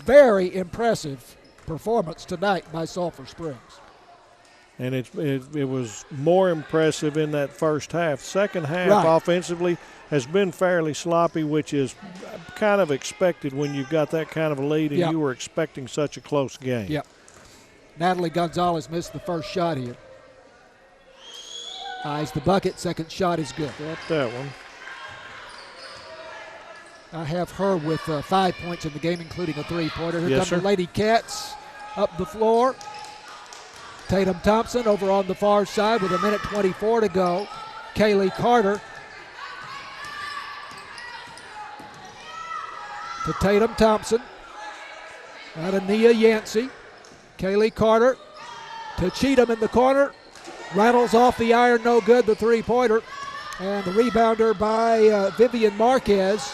very impressive performance tonight by Sulphur Springs. And it was more impressive in that first half. Second half offensively has been fairly sloppy, which is kind of expected when you've got that kind of a lead and you were expecting such a close game. Yep. Natalie Gonzalez missed the first shot here. Eyes the bucket. Second shot is good. Got that one. I have her with 5 points in the game, including a three-pointer. Here Yes, come sir. the Lady Cats up the floor. Tatum Thompson over on the far side with a minute 24 to go. Kaylee Carter to Tatum Thompson. Out of Nia Yancey. Kaylee Carter to Cheatham in the corner. Rattles off the iron, no good, the three-pointer. And the rebounder by Vivian Marquez.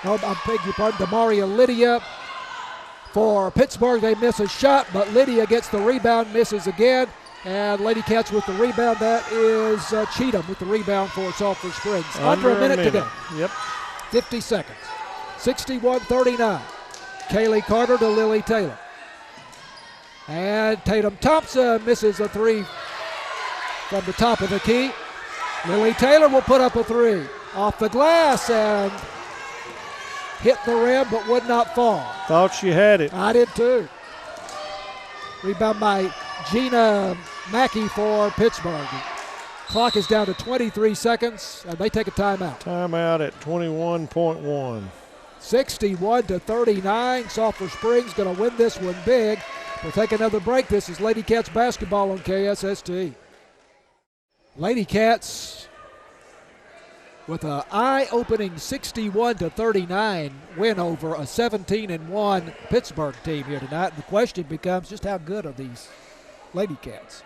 I beg your pardon, Demaria Lydia. For Pittsburgh, they miss a shot, but Lydia gets the rebound, misses again. And Lady Cats with the rebound. That is Cheatham with the rebound for Sulphur Springs. Under a minute to go. Yep. 50 seconds. 61-39. Kaylee Carter to Lily Taylor. And Tatum Thompson misses a three from the top of the key. Lily Taylor will put up a three. Off the glass and hit the rim but would not fall. Thought she had it. I did too. Rebound by Gina Mackey for Pittsburgh. Clock is down to 23 seconds and they take a timeout. Timeout at 21.1. 61-39. Sulphur Springs going to win this one big. We'll take another break. This is Lady Cats basketball on KSST. Lady Cats with an eye-opening 61-39 win over a 17-1 Pittsburgh team here tonight. And the question becomes just how good are these Lady Cats?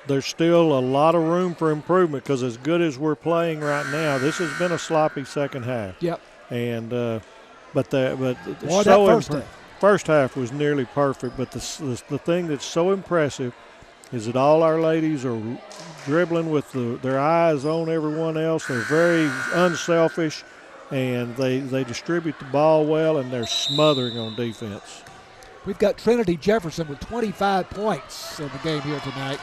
There's still a lot of room for improvement because as good as we're playing right now, this has been a sloppy second half. Yep. And first half was nearly perfect. But the thing that's so impressive is that all our ladies are dribbling with their eyes on everyone else. They're very unselfish, and they distribute the ball well, and they're smothering on defense. We've got Trinity Jefferson with 25 points in the game here tonight.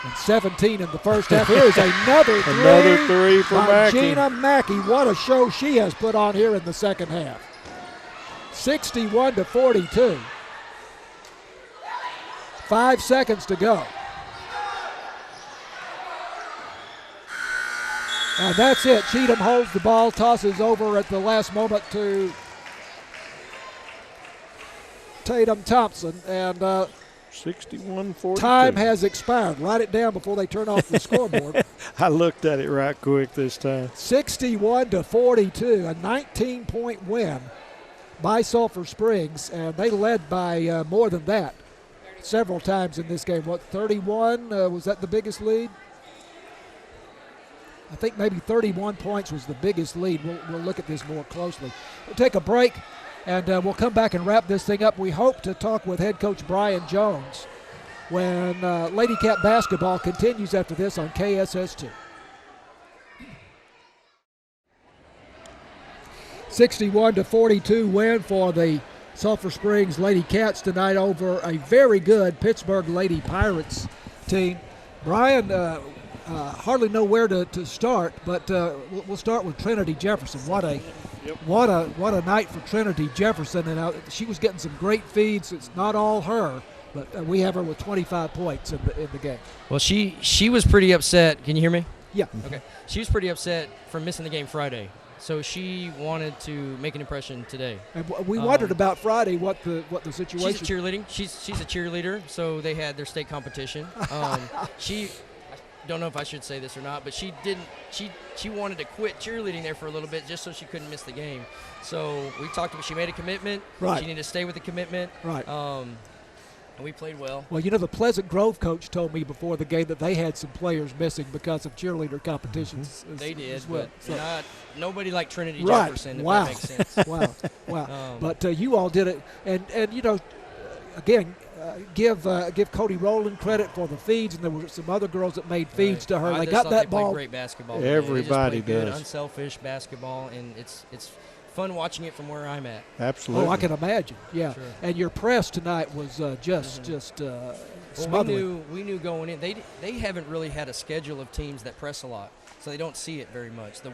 And 17 in the first half. Here is another three. Another three for by Mackey. Gina Mackey. What a show she has put on here in the second half. 61-42. 5 seconds to go. And that's it. Cheatham holds the ball, tosses over at the last moment to Tatum Thompson. And 61-42. time has expired. Write it down before they turn off the scoreboard. I looked at it right quick this time. 61-42, a 19-point win by Sulphur Springs. And they led by more than that several times in this game. What, 31? Was that the biggest lead? I think maybe 31 points was the biggest lead. We'll look at this more closely. We'll take a break, and we'll come back and wrap this thing up. We hope to talk with head coach Brian Jones when Lady Cat basketball continues after this on KSS2. 61-42 win for the Sulphur Springs Lady Cats tonight over a very good Pittsburgh Lady Pirates team. Brian, hardly know where to start, but we'll start with Trinity Jefferson. What a What a night for Trinity Jefferson, and she was getting some great feeds. It's not all her, but we have her with 25 points in the game. Well, she was pretty upset. Can you hear me? Yeah. Okay. She was pretty upset from missing the game Friday, so she wanted to make an impression today. And we wondered about Friday what the situation. She's a cheerleading. She's a cheerleader, so they had their state competition. I don't know if I should say this or not, but she wanted to quit cheerleading there for a little bit just so she couldn't miss the game. So we talked about, she made a commitment. Right. She needed to stay with the commitment. Right. And we played well. Well, the Pleasant Grove coach told me before the game that they had some players missing because of cheerleader competitions. They did, as well. but nobody like Trinity Right. Jefferson, if Wow. that makes sense. Wow. But you all did it, and again, give Cody Rowland credit for the feeds, and there were some other girls that made feeds to her. I they just got thought that they played ball. Great basketball. Everybody they just played good, does. unselfish basketball, and it's fun watching it from where I'm at. Absolutely. Oh, I can imagine. Yeah. Sure. And your press tonight was just smothering. We knew going in. They haven't really had a schedule of teams that press a lot, so they don't see it very much. They're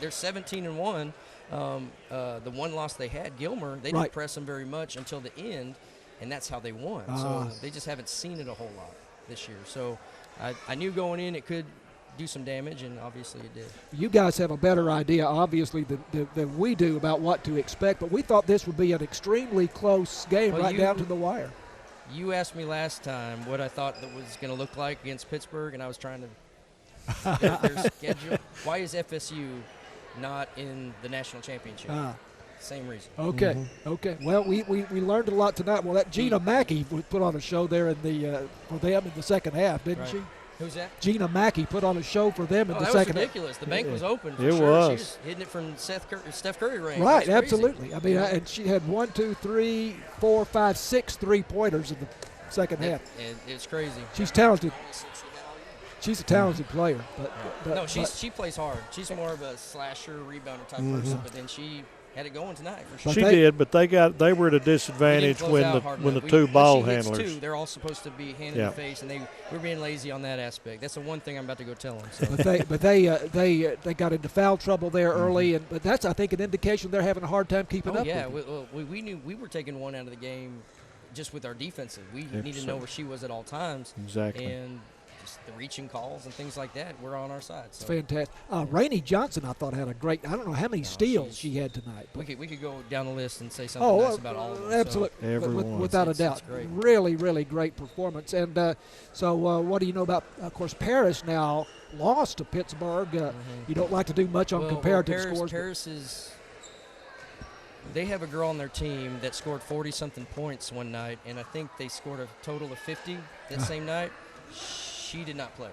17-1. The one loss they had, Gilmer, they didn't press them very much until the end, and that's how they won. So they just haven't seen it a whole lot this year. So I knew going in it could do some damage, and obviously it did. You guys have a better idea, obviously, than we do about what to expect, but we thought this would be an extrely close game, down to the wire. You asked me last time what I thought that was going to look like against Pittsburgh, and I was trying to their schedule. Why is FSU not in the national championship? Same reason. Okay. Okay. Well, we learned a lot tonight. Well, that Gina Mackey put on a show there for them in the second half, didn't she? Who's that? Gina Mackey put on a show for them in the that second was ridiculous. The bank was open. For It sure. was. She was hitting it from Steph Curry range. Right, That's crazy. absolutely. I mean, and she had 1, 2, 3, 4, 5, 6 3-pointers in the second half. It's crazy. She's talented. She's a talented player. No, she plays hard. She's more of a slasher, rebounder type person, but then she had it going tonight for sure. She did, but they were at a disadvantage when the two ball handlers. They're all supposed to be hand in the face, and we're being lazy on that aspect. That's the one thing I'm about to go tell them. So. But they got into foul trouble there early, but that's, I think, an indication they're having a hard time keeping up. Yeah, with we knew we were taking one out of the game just with our defensive. We need to know where she was at all times. Exactly. And just the reaching calls and things like that, we're on our side. So. It's fantastic. Rainey Johnson, I thought, had a great, I don't know how many steals she had tonight. We could go down the list and say something nice about all of them. Absolutely. Everyone. Without a doubt. Great. Really, really great performance. And so what do you know about, of course, Paris now lost to Pittsburgh. You don't like to do much on comparative scores. Paris they have a girl on their team that scored 40-something points one night, and I think they scored a total of 50 that same night. She did not play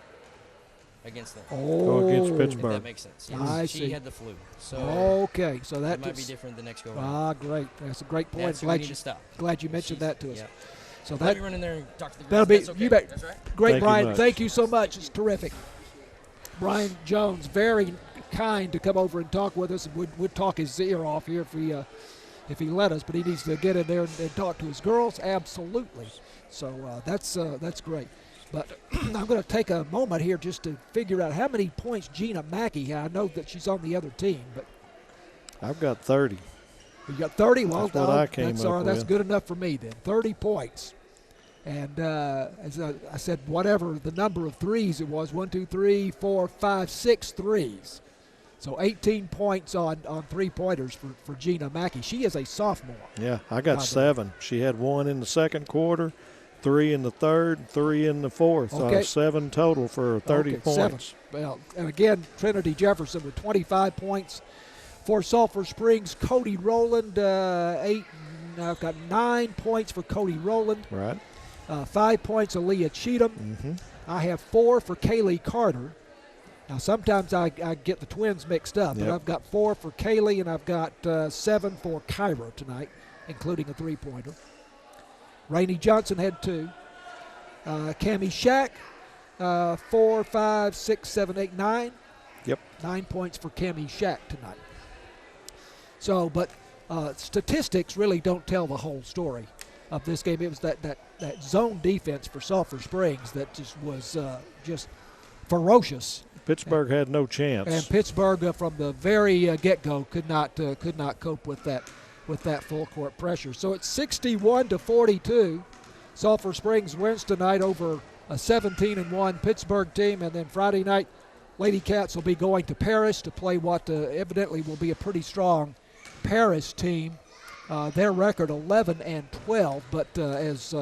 against them. Against Pittsburgh. If that makes sense. Yes. I she see. had the flu. So okay, so that might be different the next go around. Great. That's a great point. That's glad you stop. Glad you mentioned that to us. Yeah. So Let me run in there and talk to the girls. that'll be That's okay. you bet. That's right. Great, Brian. Much. Thank you so much. It's terrific. Brian Jones, very kind to come over and talk with us, and we'd talk his ear off here if he let us, but he needs to get in there and talk to his girls. Absolutely. So that's great. But I'm going to take a moment here just to figure out how many points Gina Mackey had. I know that she's on the other team, but I've got 30. you got 30. Well, That's what I came that's up all right. That's with. good enough for me then. 30 points. And as I said, whatever the number of threes it was, 1, 2, 3, 4, 5, 6 threes. So 18 points on 3-pointers for Gina Mackey. She is a sophomore. Yeah, I got 7. She had 1 in the second quarter, 3 in the third, 3 in the fourth. Okay. 7 total for 30 points. 7. Well, and again, Trinity Jefferson with 25 points. For Sulphur Springs, Cody Rowland, 8. I've got 9 points for Cody Rowland. Right. 5 points, Aaliyah Cheatham. I have 4 for Kaylee Carter. Now, sometimes I get the twins mixed up, but I've got 4 for Kaylee, and I've got 7 for Kyra tonight, including a 3-pointer. Rainey Johnson had 2. Cammie Shack, 4, 5, 6, 7, 8, 9. Yep. 9 points for Cammie Shack tonight. So, but statistics really don't tell the whole story of this game. It was that zone defense for Sulphur Springs that just was just ferocious. Pittsburg had no chance. And Pittsburg, from the very get-go, could not cope with that full court pressure. So it's 61-42. Sulphur Springs wins tonight over a 17-1 Pittsburg team, and then Friday night, Lady Cats will be going to Paris to play what evidently will be a pretty strong Paris team. Their record 11-12, but as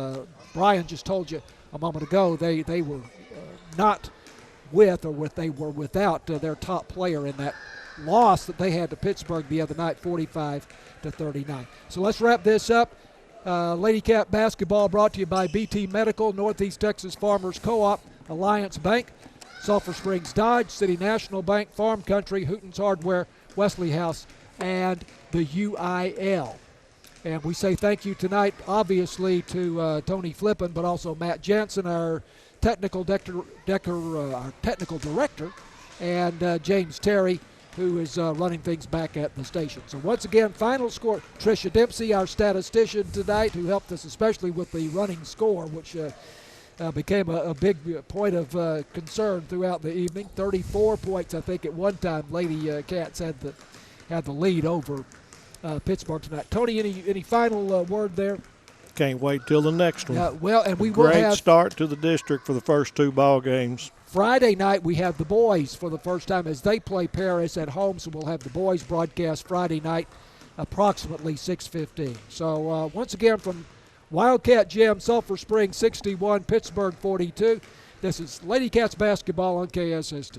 Brian just told you a moment ago, they were not they were without their top player in that loss that they had to Pittsburg the other night, 45-39. So let's wrap this up. Lady Cat basketball brought to you by BT Medical, Northeast Texas Farmers Co-op, Alliance Bank, Sulphur Springs Dodge, City National Bank, Farm Country, Hooten's Hardware, Wesley House, and the UIL. And we say thank you tonight, obviously, to Tony Flippin, but also Matt Jansen, our technical director, and James Terry, who is running things back at the station. So once again, final score, Tricia Dempsey, our statistician tonight, who helped us especially with the running score, which became a big point of concern throughout the evening. 34 points, I think, at one time. Lady Cats had the lead over Pittsburgh tonight. Tony, any final word there? Can't wait till the next one. Well, and we will have great start to the district for the first two ball games. Friday night we have the boys for the first time as they play Paris at home, so we'll have the boys broadcast Friday night approximately 6:15. So once again from Wildcat Gym, Sulphur Springs 61, Pittsburgh 42. This is Lady Cats basketball on KSST.